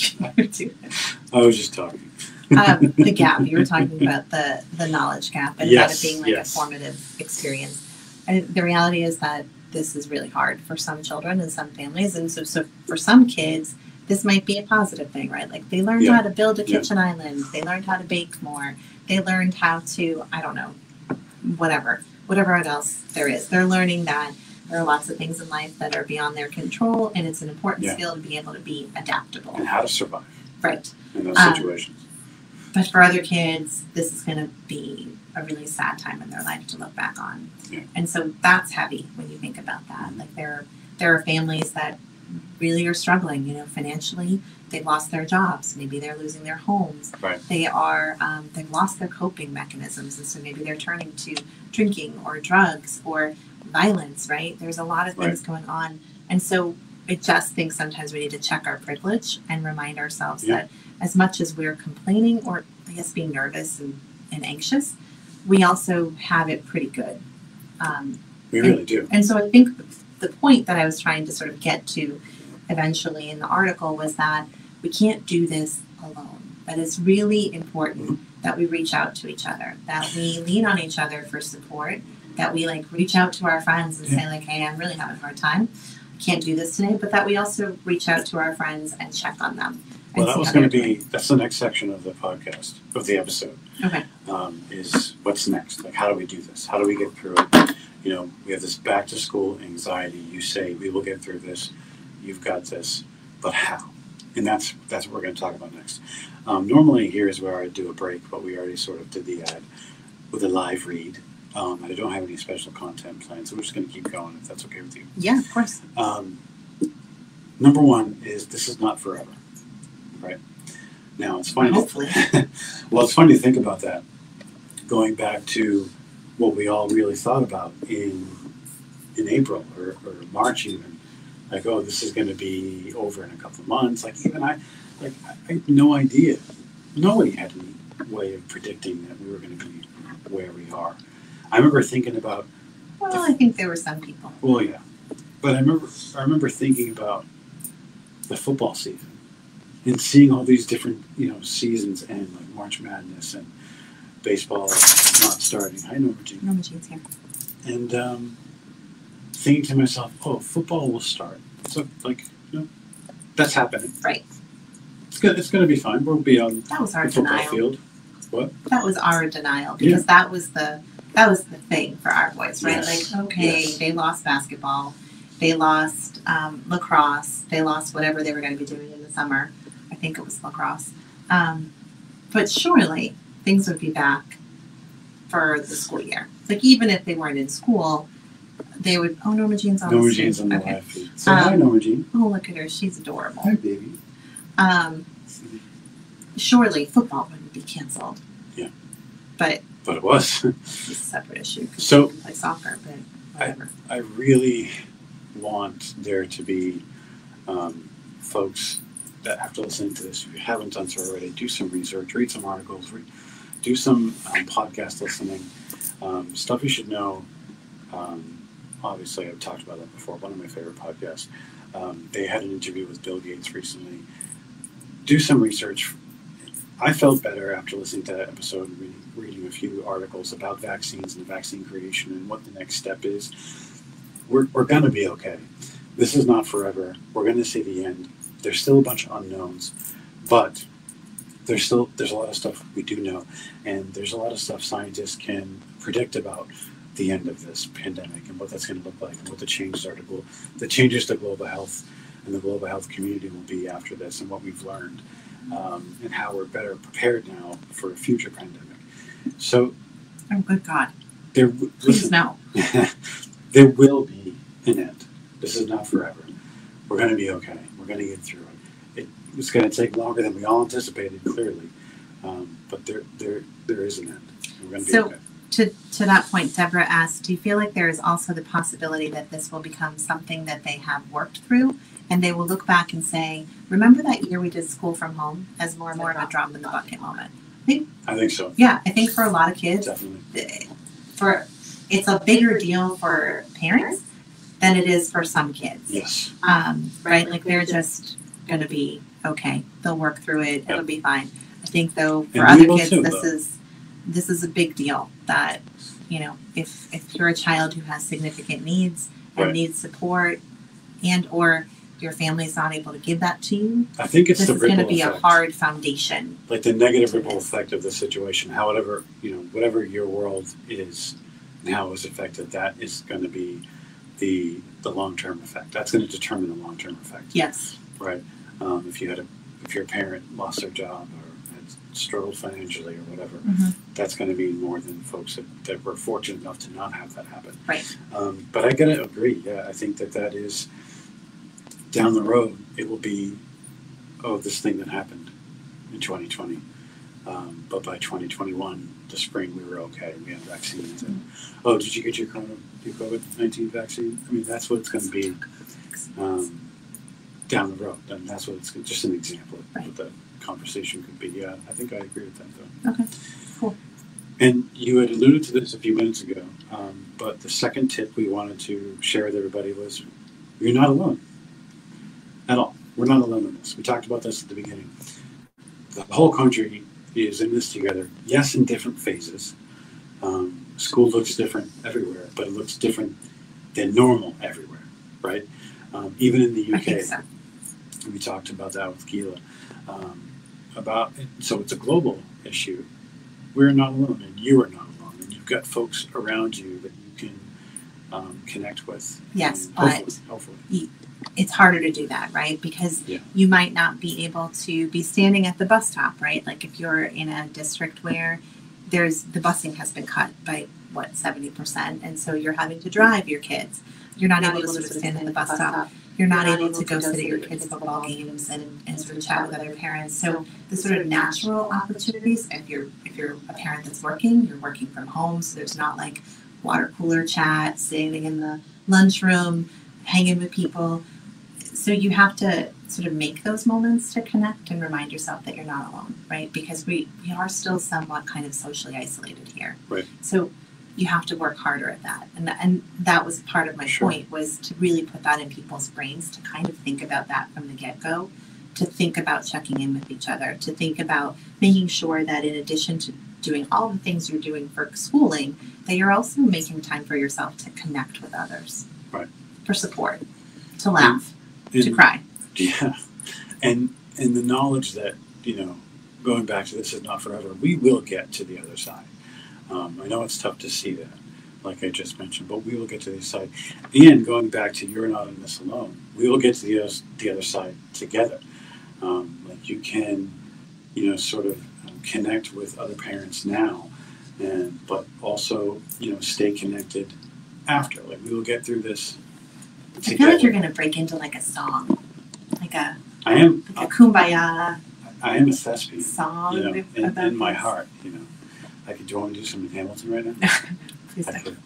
I was just talking. The gap. You were talking about the knowledge gap and about it being like a formative experience. And the reality is that this is really hard for some children and some families. And so for some kids, this might be a positive thing, right? Like they learned how to build a kitchen island. They learned how to bake more. They learned how to, I don't know, whatever else there is. They're learning that there are lots of things in life that are beyond their control, and it's an important skill to be able to be adaptable. And how to survive. Right. In those situations. But for other kids, this is going to be a really sad time in their life to look back on. Yeah. And so that's heavy when you think about that. Like there are families that really are struggling, financially. They've lost their jobs. Maybe they're losing their homes. Right. They've lost their coping mechanisms. And so maybe they're turning to drinking or drugs or violence, right? There's a lot of things going on. And so I just think sometimes we need to check our privilege and remind ourselves that as much as we're complaining or I guess being nervous and anxious, we also have it pretty good. We really do. And so I think the point that I was trying to sort of get to eventually in the article was that we can't do this alone. That it's really important that we reach out to each other, that we lean on each other for support, that we reach out to our friends and say hey, I'm really having a hard time. I can't do this today, but that we also reach out to our friends and check on them. Well, that's the next section of the podcast, of the episode. Okay. Is what's next? Like, how do we do this? How do we get through it? We have this back to school anxiety. You say, we will get through this. You've got this. But how? And that's what we're going to talk about next. Normally, here's where I do a break, but we already sort of did the ad with a live read. And I don't have any special content planned, so we're just going to keep going if that's okay with you. Yeah, of course. Number one is this is not forever, right? Now, it's funny. Hopefully. Well, it's funny to think about that. Going back to what we all really thought about in April or March even. Like, oh, this is going to be over in a couple of months. Like, even I had no idea. Nobody had any way of predicting that we were going to be where we are. I remember thinking about. Well, I think there were some people. Well, yeah, but I remember thinking about the football season and seeing all these different seasons end, like March Madness and baseball not starting. Hi, Norma Jean. Norma Jean's here. And thinking to myself, oh, football will start. So, that's happening. Right. It's going to be fine. We'll be on that was our the football denial. field. What? That was our denial because that was the thing for our boys, right? Yes. Like, okay, Yes. They lost basketball, they lost lacrosse, they lost whatever they were going to be doing in the summer. I think it was lacrosse. But surely things would be back for the school year. Like, even if they weren't in school, they would. Oh, Norma Jean's on Norma the Jean's on the okay. live feed. Say hi, Norma Jean. Oh, look at her. She's adorable. Hi, baby. Surely football wouldn't be canceled. Yeah. But it was. it's a separate issue. So you can play soccer, but whatever. I really want there to be folks that have to listen to this. If you haven't done so already, do some research, read some articles, do some podcast listening. Stuff you should know. Obviously, I've talked about that before. One of my favorite podcasts. They had an interview with Bill Gates recently. Do some research. I felt better after listening to that episode and reading a few articles about vaccines and vaccine creation and what the next step is. We're going to be okay. This is not forever. We're going to see the end. There's still a bunch of unknowns, but there's a lot of stuff we do know, and there's a lot of stuff scientists can predict about the end of this pandemic and what that's going to look like and what the changes are to global health and the global health community will be after this and what we've learned. And how we're better prepared now for a future pandemic. So, oh, good God. Please no. There will be an end. This is not forever. We're going to be okay. We're going to get through it. It's going to take longer than we all anticipated, clearly. But there is an end. We're going to be okay. To that point, Deborah asked, do you feel like there is also the possibility that this will become something that they have worked through and they will look back and say, remember that year we did school from home as more and more of a drop in the bucket moment? I think so. Yeah, I think for a lot of kids, definitely. It's a bigger deal for parents than it is for some kids. Yes. Right? Like they're just going to be okay. They'll work through it. It'll be fine. I think though for other kids, this is a big deal that, if you're a child who has significant needs and needs support and or your family's not able to give that to you, I think it's this is going to be effect. A hard foundation. Like the negative ripple effect of the situation, however, whatever your world is and how it was affected, that is going to be the long-term effect. That's going to determine the long-term effect. Yes. Right. If your parent lost their job or had struggled financially or whatever, that's going to be more than folks that were fortunate enough to not have that happen. Right. But I gotta agree. Yeah, I think that is down the road. It will be, this thing that happened in 2020. But by 2021, the spring, we were okay. We had vaccines. And, did you get your COVID-19 vaccine? I mean, that's what it's going to be down the road. And that's what it's just an example of what the conversation could be. Yeah, I think I agree with that, though. Okay, cool. And you had alluded to this a few minutes ago, but the second tip we wanted to share with everybody was you're not alone at all. We're not alone in this. We talked about this at the beginning. The whole country is in this together, yes, in different phases. School looks different everywhere, but it looks different than normal everywhere, right? Even in the UK. I think so. We talked about that with Keela. So it's a global issue. We're not alone, and you are not alone, and you've got folks around you that you can connect with. Yes, hopefully. It's harder to do that, right? Because you might not be able to be standing at the bus stop, right? Like if you're in a district where the busing has been cut by 70%, and so you're having to drive your kids. You're not able to sort of stand at the bus stop. You're not able to go sit at your kids' football games and sort of chat with other parents. So the sort of natural opportunities, if you're a parent that's working, you're working from home, so there's not like water cooler chat, standing in the lunchroom, hanging with people. So you have to sort of make those moments to connect and remind yourself that you're not alone, right? Because we are still somewhat kind of socially isolated here. Right. So you have to work harder at that. And that was part of my point, was to really put that in people's brains, to kind of think about that from the get-go, to think about checking in with each other, to think about making sure that in addition to doing all the things you're doing for schooling, that you're also making time for yourself to connect with others. Right. For support, to laugh, to cry. Yeah. And the knowledge that, going back to this is not forever, we will get to the other side. I know it's tough to see that, like I just mentioned, but we will get to the other side. And going back to you're not in this alone, we will get to the other side together. Like you can, sort of connect with other parents now, but also, stay connected after. Like we will get through this together. I feel like you're going to break into like a song, like a kumbaya. I am a thespian song, in my heart. Do you want to do some Hamilton right now? Please don't.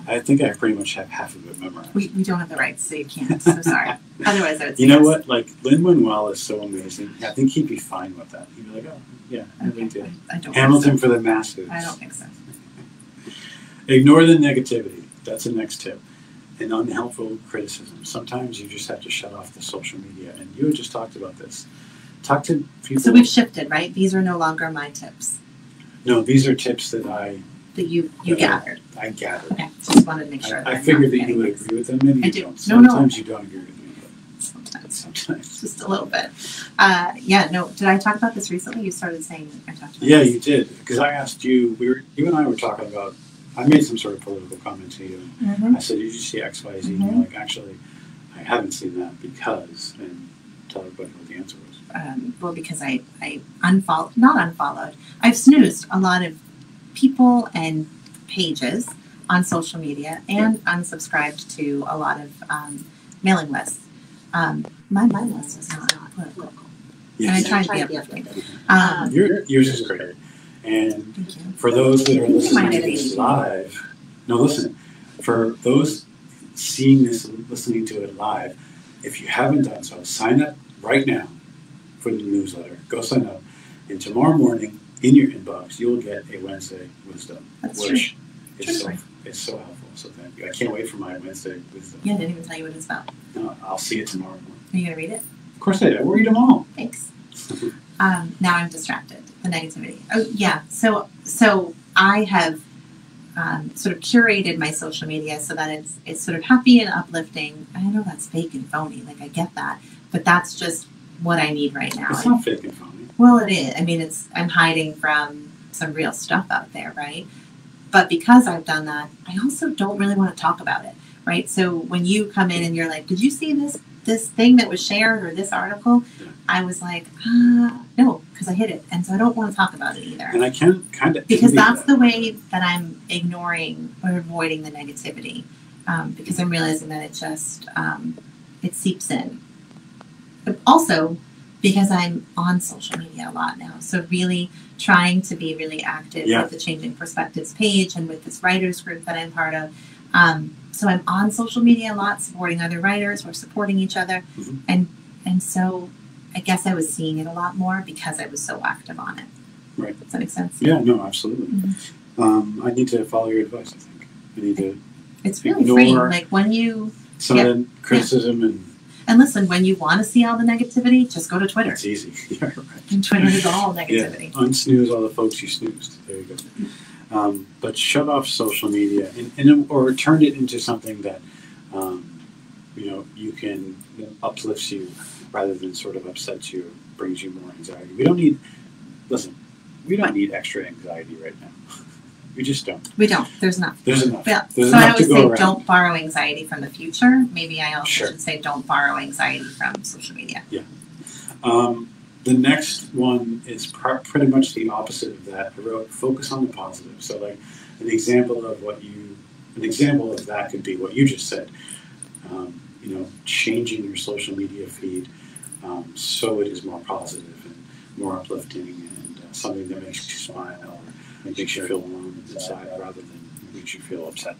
I think I pretty much have half of it memorized. We don't have the rights, so you can't. So sorry. Otherwise, I would say You know what? Like, Lin-Manuel is so amazing. I think he'd be fine with that. He'd be like, oh, yeah, I do. I don't Hamilton for the masses. I don't think so. Ignore the negativity. That's the next tip. And unhelpful criticism. Sometimes you just have to shut off the social media. And you had just talked about this. Talk to people. So we've shifted, right? These are no longer my tips. No, these are tips that you gathered. I gathered. Okay, just wanted to make sure. I figured that you would agree with them. Maybe I you do. don't. No. Sometimes you don't agree with me, but sometimes. Just a little bit. Did I talk about this recently? You started saying I talked about this. Yeah, you did. Because I asked you, you and I were talking about, I made some sort of political comment to you. Mm-hmm. I said, did you see X, Y, Z? Mm-hmm. And you're like, actually, I haven't seen that because, and tell everybody what the answer was. Because I not unfollowed. I've snoozed a lot of people and pages on social media and unsubscribed to a lot of mailing lists. My mailing list is not political. Yes. And I try to be uplifting. Yours is great. And Thank you. for those that are listening to this live, for those seeing this, listening to it live, if you haven't done so, sign up right now for the newsletter. Go sign up. And tomorrow morning, in your inbox, you will get a Wednesday Wisdom, which is so helpful. So thank you. I can't wait for my Wednesday Wisdom. Yeah, I didn't even tell you what it's about. No, I'll see it tomorrow morning. Are you going to read it? Of course I do. I read them all. Thanks. Now I'm distracted. The negativity. Oh, yeah. So I have sort of curated my social media so that it's sort of happy and uplifting. I know that's fake and phony. Like, I get that. But that's just what I need right now. It's not fake and phony. Well, it is. I mean, I'm hiding from some real stuff out there, right? But because I've done that, I also don't really want to talk about it, right? So when you come in and you're like, did you see this thing that was shared or this article? Yeah. I was like, no, because I hid it. And so I don't want to talk about it either. And I can kind of... Because that's the way that I'm ignoring or avoiding the negativity. Because I'm realizing that it just, it seeps in. But also, because I'm on social media a lot now. So really trying to be really active with the Changing Perspectives page and with this writers group that I'm part of. So I'm on social media a lot, supporting other writers. We're supporting each other. Mm-hmm. And so I guess I was seeing it a lot more because I was so active on it. Right. Does that make sense? Yeah, no, absolutely. Mm-hmm. I need to follow your advice, I think. I need to It's really freeing. Like when you... Some of the criticism and listen, when you want to see all the negativity, just go to Twitter. It's easy. Yeah, right. And Twitter is all negativity. Yeah. Unsnooze all the folks you snoozed. There you go. But shut off social media or turn it into something that you can uplifts you rather than sort of upsets you or brings you more anxiety. We don't need extra anxiety right now. We just don't. We don't. There's enough. There's enough. Yeah. There's So I enough to always go say around. don't borrow anxiety from the future. Maybe I also Sure. should say don't borrow anxiety from social media. The next one is pretty much the opposite of that. I wrote focus on the positive. So like an example of that could be what you just said. Changing your social media feed so it is more positive and more uplifting and something that makes you smile or makes you feel warm inside rather than makes you feel upset.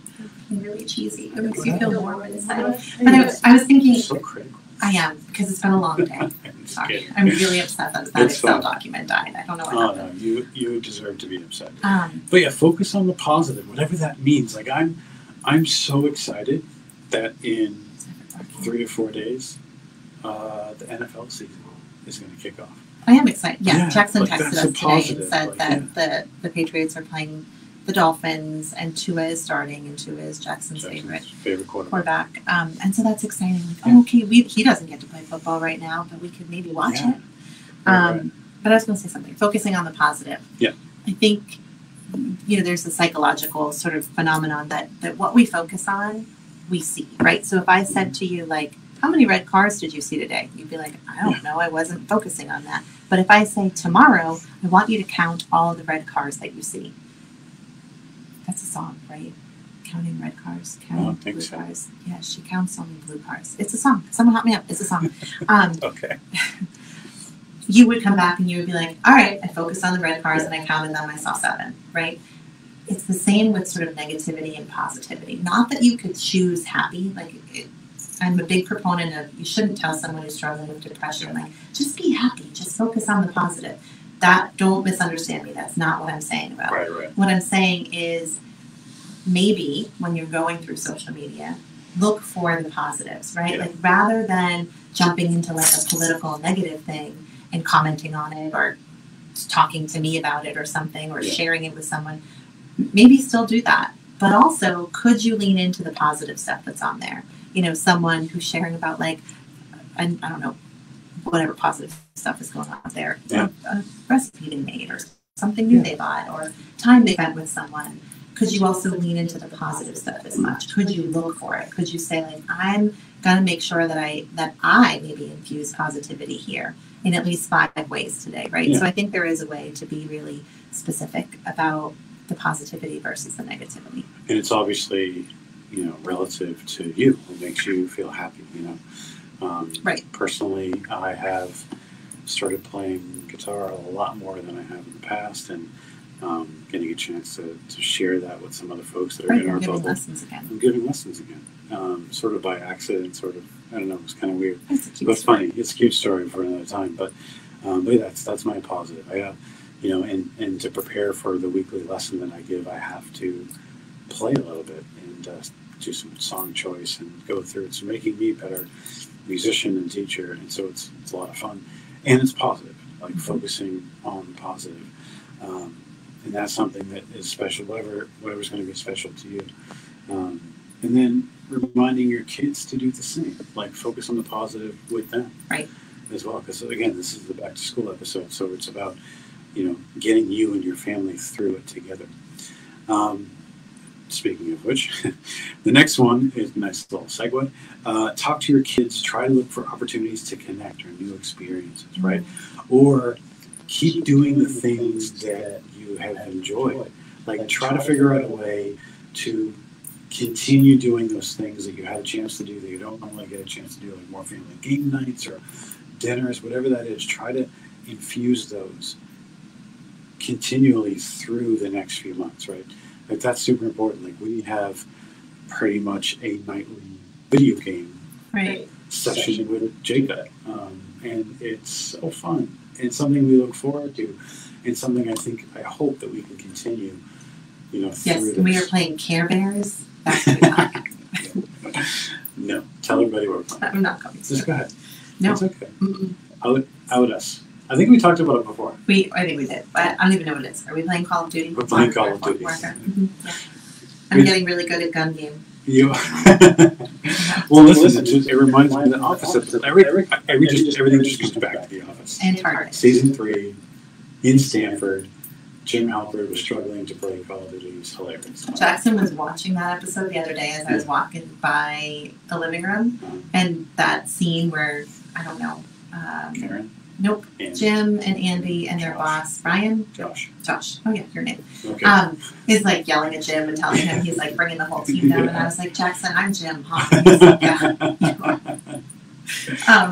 Really cheesy. It makes you feel warm inside. But I was thinking, So critical. I am, because it's been a long day. I'm just Sorry. kidding. I'm really upset that that It's Excel fine. document died. I don't know what Oh happened. no, you deserve to be upset. Um, But yeah, focus on the positive, whatever that means. Like I'm so excited that in 3 to 4 days, the NFL season is going to kick off. I am excited. Yeah, Yeah, Jackson like, texted that's us a today positive, and said like, that the Patriots are playing the Dolphins and Tua is starting and Tua is Jackson's favorite quarterback. And so that's exciting. Like, Yeah. okay, he doesn't get to play football right now, but we could maybe watch Yeah. it. Right. But I was going to say something. Focusing on the positive. Yeah. I think there's a psychological sort of phenomenon that what we focus on, we see, right? So if I said to you, like, how many red cars did you see today? You'd be like, I don't know. I wasn't focusing on that. But if I say tomorrow, I want you to count all of the red cars that you see. That's a song, right? Counting red cars, counting think blue so. cars. Yeah, she counts only blue cars. It's a song. Someone help me out. It's a song. Okay. You would come back and you would be like, all right, I focused on the red cars and I counted them. I saw 7, right? It's the same with sort of negativity and positivity. Not that you could choose happy. I'm a big proponent of you shouldn't tell someone who's struggling with depression, like, just be happy, just focus on the positive. Don't misunderstand me. That's not what I'm saying about it. Right. What I'm saying is maybe when you're going through social media, look for the positives, right? Yeah. Like rather than jumping into like a political negative thing and commenting on it or talking to me about it or something or sharing it with someone, maybe still do that. But also, could you lean into the positive stuff that's on there? Someone who's sharing about like, I don't know, whatever positive stuff is going on out there, Yeah. a recipe they made or something new they bought or time they spent with someone. Could you also lean into the positive stuff as much? Could you look for it? Could you say like, I'm gonna make sure that I maybe infuse positivity here in at least 5 ways today, right? Yeah. So I think there is a way to be really specific about the positivity versus the negativity. And it's obviously, relative to you. It makes you feel happy, Right. Personally, I have started playing guitar a lot more than I have in the past, and getting a chance to share that with some other folks that are Right, in you're our giving bubble. lessons again. I'm giving lessons again, sort of by accident, I don't know, it's kind of weird. That's a cute But story. funny. It's a cute story for another time. But yeah, that's my positive. I have, and to prepare for the weekly lesson that I give, I have to play a little bit and do some song choice and go through it. So making me a better musician and teacher, and so it's a lot of fun, and it's positive. Like focusing on the positive, and that's something that is special. Whatever's going to be special to you, and then reminding your kids to do the same. Like focus on the positive with them, Right. as well. Because again, this is the back to school episode, so it's about getting you and your family through it together. Speaking of which, the next one is a nice little segue. Talk to your kids. Try to look for opportunities to connect or new experiences, right? Or keep doing the things that you have enjoyed. Like try to figure out a way to continue doing those things that you had a chance to do that you don't normally get a chance to do, like more family game nights or dinners, whatever that is. Try to infuse those continually through the next few months, right? Like that's super important. Like we have pretty much a nightly video game Right. session with Jacob, and it's so fun and something we look forward to, and something I hope that we can continue. Yes, through and we this. are playing Care Bears. That's what we got. No, tell everybody what we're playing. I'm not coming. Just go ahead. No. It's okay. Mm-mm. Out us. I think we talked about it before. I think we did, but I don't even know what it is. Are we playing Call of Duty? We're playing Call of Duty. Mhm, yeah. I'm We- getting really good at gun game. You. Well, listen. It reminds me of the Office. Everything just comes back to the Office. And Target. Season 3 in Stanford. Jim Halpert was struggling to play Call of Duty. It's hilarious. Jackson was watching that episode the other day as I was walking by the living room, and that scene where, I don't know, Karen? Nope. Andy. Jim and Andy and their boss, Brian? Josh. Oh, yeah, your name. Okay. Is like yelling at Jim and telling him he's like bringing the whole team down. And I was like, Jackson, I'm Jim, huh? He's like, yeah.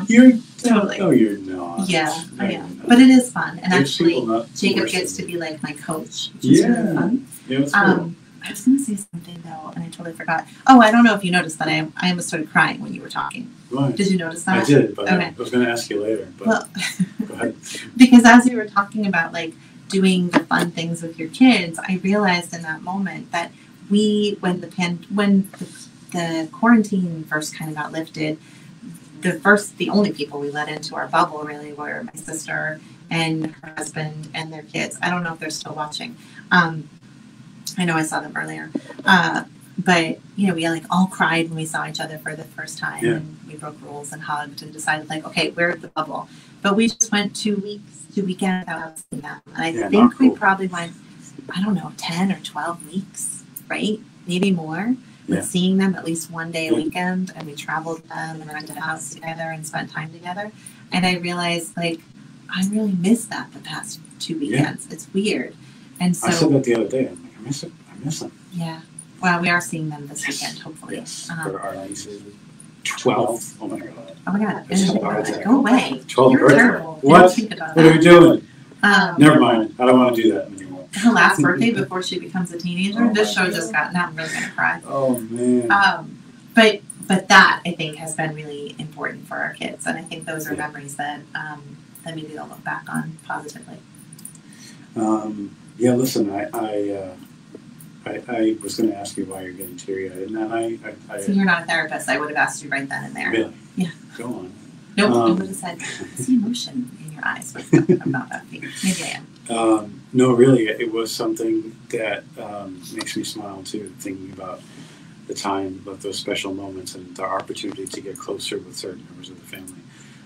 You're totally. No, you're not. Yeah, No, I you're am. not. But it is fun. And There's actually, people not Jacob worse gets than to be like my coach, which is really fun. Yeah, it's cool. I was going to say something though, and I totally forgot. Oh, I don't know if you noticed, but I almost started crying when you were talking. Right. Did you notice that? I did, but Okay. I was going to ask you later. But Well, go ahead. because as you were talking about like doing the fun things with your kids, I realized in that moment that when the quarantine first kind of got lifted, the only people we let into our bubble really were my sister and her husband and their kids. I don't know if they're still watching. I know I saw them earlier. But, you know, we like all cried when we saw each other for the first time. Yeah. And we broke rules and hugged and decided like, okay, we're at the bubble. But we just went 2 weekends without seeing them. And I think we probably went, I don't know, 10 or 12 weeks, right? Maybe more. Yeah. But seeing them at least one day a weekend, and we traveled with them and rented a house together and spent time together. And I realized like, I really missed that the past 2 weekends. Yeah. It's weird. And so I said that the other day. I'm like, I miss them. Yeah. Well, we are seeing them this weekend, hopefully. Yes. For our nieces. 12. Oh my God. Oh my God. It's just birthday. Go away. 12 You're birthday. terrible. What? Don't think about What are we doing? that. Never mind. I don't want to do that anymore. Her last birthday before she becomes a teenager. Oh This my show God. just got. Now I'm really gonna cry. Oh man. But that I think has been really important for our kids, and I think those are memories that that maybe they'll look back on positively. Yeah. Listen, I was going to ask you why you're getting teary-eyed, and So you're not a therapist. I would have asked you right then and there. Really? Yeah. Go on. Nope. I would have said, I see emotion in your eyes. But I'm not that deep. Maybe I am. No, really, it was something that makes me smile too, thinking about the time of those special moments and our opportunity to get closer with certain members of the family,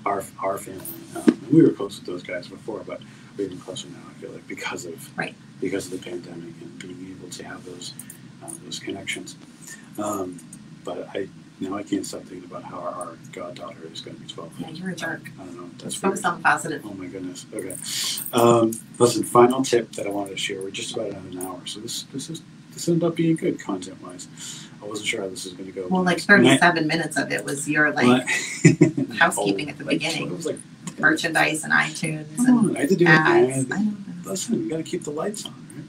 our family. And we were close with those guys before, but we're even closer now. I feel like because of the pandemic and being able to have those connections. But I can't stop thinking about how our goddaughter is going to be 12. Yeah, you're a jerk. I don't know. That's focus on positive. Oh my goodness. Okay. Listen, final tip that I wanted to share. We're just about at an hour, so this ended up being good content wise. I wasn't sure how this was going to go. Well, like 37 minutes of it was your housekeeping at the beginning. It was like merchandise and iTunes I had to do ads. Listen, you got to keep the lights on, right?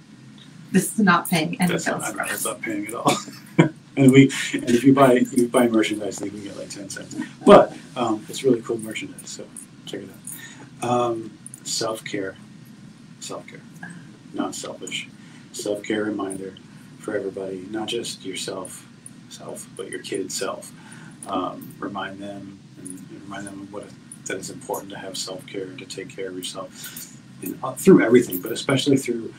This is not paying any bills. That's not paying at all. And if you buy merchandise, then you can get like 10 cents. But it's really cool merchandise, so check it out. Self-care, not selfish. Self-care reminder for everybody, not just yourself, but your kid's self. Remind them of that it's important to have self-care and to take care of yourself through everything, but especially through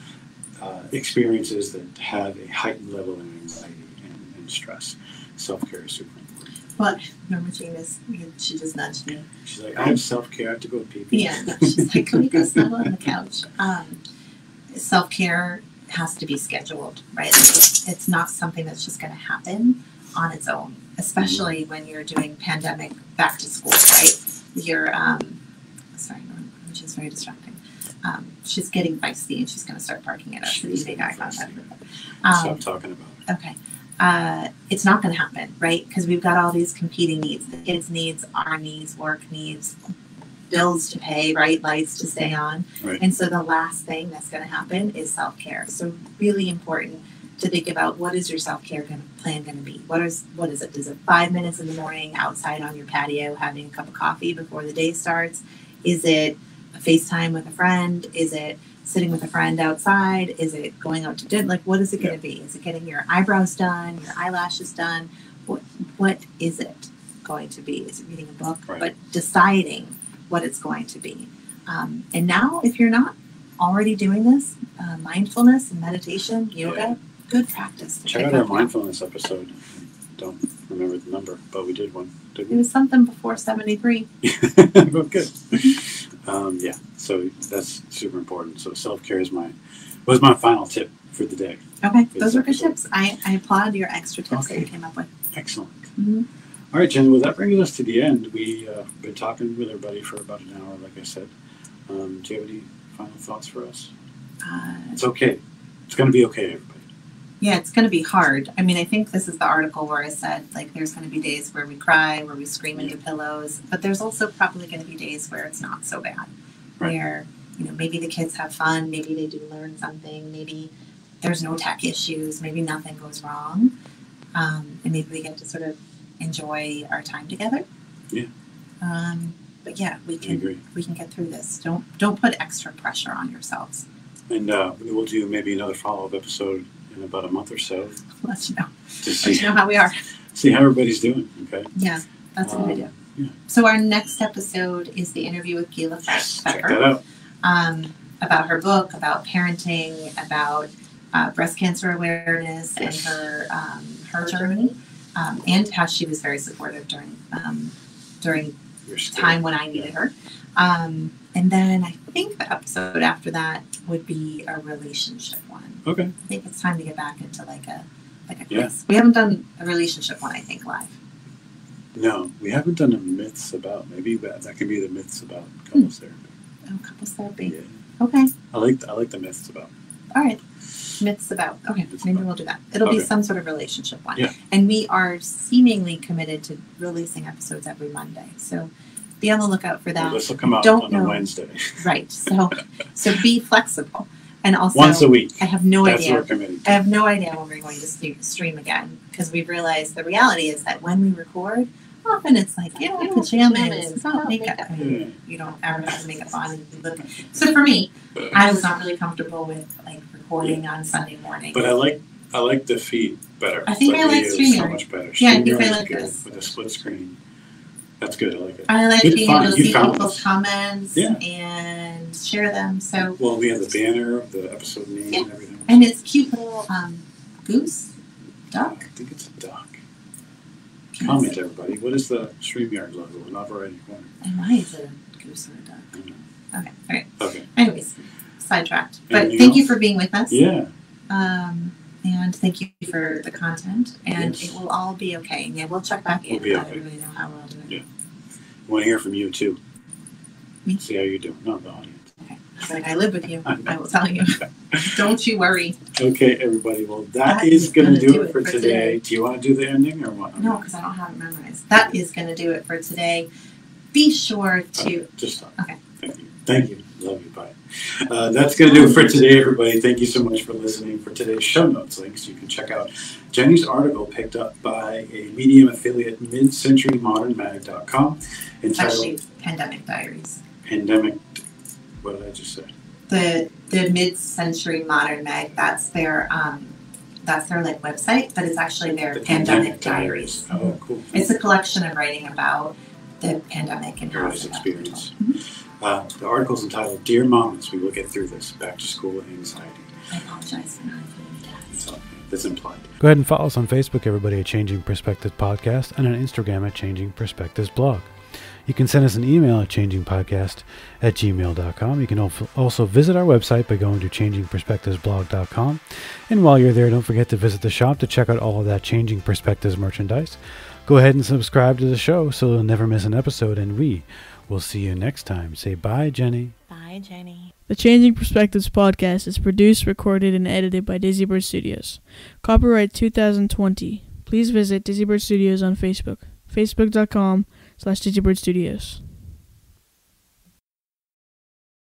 experiences that have a heightened level of anxiety and stress. Self-care is super important. Well, remember she just nudged me. She's like, I have self-care, I have to go pee-pee. Yeah, no, she's like, can we go snuggle on the couch? Self-care has to be scheduled, right? It's not something that's just going to happen on its own, especially when you're doing pandemic back to school, right? You're, sorry, which is very distracting. She's getting feisty and she's going to start barking at us if you make eye contact with her. That's what I'm talking about. Okay. It's not going to happen, right? Because we've got all these competing needs, the kids' needs, our needs, work needs, bills to pay, right? Lights to stay on. Right. And so the last thing that's going to happen is self-care. So really important to think about what is your self-care plan going to be? What is it? Is it 5 minutes in the morning outside on your patio having a cup of coffee before the day starts? Is it a FaceTime with a friend? Is it sitting with a friend outside? Is it going out to dinner? Like, what is it going to be? Is it getting your eyebrows done, your eyelashes done? What is it going to be? Is it reading a book? Right. But deciding what it's going to be. And now, if you're not already doing this, mindfulness and meditation, yoga, good practice. Check out our mindfulness episode. Don't remember the number, but we did one, didn't we? It was something before 73. But good. So that's super important. So self-care is my was my final tip for the day. Okay, For those this are good episode. tips. I applaud your extra tips that Okay. you came up with. Excellent. Mm-hmm. All right, Jen, well, that brings us to the end. We've been talking with everybody for about an hour, like I said. Do you have any final thoughts for us? It's okay. It's going to be okay, everybody. Yeah, it's going to be hard. I mean, I think this is the article where I said, like, there's going to be days where we cry, where we scream into pillows, but there's also probably going to be days where it's not so bad. Right. Where, maybe the kids have fun, maybe they do learn something, maybe there's no tech issues, maybe nothing goes wrong, and maybe we get to sort of enjoy our time together. Yeah. But yeah, we I can agree. get through this. Don't put extra pressure on yourselves. And we'll do maybe another follow-up episode in about a month or so Let you know. to Let you see know how we are. how everybody's doing. Okay. Yeah, that's a good idea. Yeah. So our next episode is the interview with Gila Yes, check Becker that out. About her book, about parenting, about breast cancer awareness, and her journey, and how she was very supportive during You're scared. time when I needed her. And then I think the episode after that would be a relationship one. Okay. I think it's time to get back into like a Yeah. quiz. We haven't done a relationship one, I think, live. No, we haven't done a myths about. Maybe that can be the myths about couples therapy. Oh, couples therapy. Yeah. Okay. I like the myths about. All right. Myths about. Okay, Myths maybe about. we'll do that. It'll be Okay. some sort of relationship one. Yeah. And we are seemingly committed to releasing episodes every Monday. So be on the lookout for that. Well, this will come out Don't on know. a Wednesday. Right. So be flexible. And also, Once a week. I have no That's idea. what we're committing I to. have no idea when we're going to stream again because we've realized the reality is that when we record, often it's like, pajamas, it's not makeup. I mean, you don't ever have makeup on. And you look. So for me, I was not really comfortable with like recording on Sunday morning. But I like the feed better. I think I like video is StreamYard. so much better. Yeah, I think StreamYard I is like good this. with a split screen. That's good. I like it. I like Good being fun. able to You see found people's this. comments Yeah. and share them. So Well, we have the banner, the episode name, Yeah. and everything. and it's cute little goose, I duck. think it's a duck. Can I Comment, say- everybody. What is the StreamYard logo in the upper right corner? And why is it a goose or a duck? I don't know. Okay, all right. Okay. Anyways, sidetracked. But Anything thank you else? for being with us. Yeah. And thank you for the content. And Yes. it will all be okay. And yeah, we'll check back in. We'll be I okay. don't really know how we're all doing. Yeah. I want to hear from you too. Me? See how you're doing. No, the audience. Okay. It's like I live with you. I will tell you. Don't you worry. Okay, everybody. Well, That that is is going to gonna do it for today. Do you want to do the ending or what? No, because I don't have it memorized. That is going to do it for today. Be sure to. Just stop. Okay. Thank you. Thank you. Love you. Bye. That's going to do it for today, everybody. Thank you so much for listening. For today's show notes links, you can check out Jenny's article picked up by a Medium affiliate, midcenturymodernmag.com, It's entitled actually Pandemic Diaries. Pandemic. What did I just say? The mid-century modern mag. That's their like website, but it's actually their The Pandemic Diaries. Oh, cool. It's a collection of writing about the pandemic and how Everybody's it's experience. Mhm. The article's entitled "Dear Mamas, We Will Get Through This: Back to School Anxiety." I apologize for not including that. So that's implied. Go ahead and follow us on Facebook, everybody, at Changing Perspectives Podcast, and on Instagram at Changing Perspectives Blog. You can send us an email at changingpodcast@gmail.com. You can also visit our website by going to changingperspectivesblog.com. And while you're there, don't forget to visit the shop to check out all of that Changing Perspectives merchandise. Go ahead and subscribe to the show so you'll never miss an episode, and we will see you next time. Say bye, Jenny. Bye, Jenny. The Changing Perspectives podcast is produced, recorded, and edited by Dizzy Bird Studios. Copyright 2020. Please visit Dizzy Bird Studios on Facebook. Facebook.com/Dizzy Bird Studios.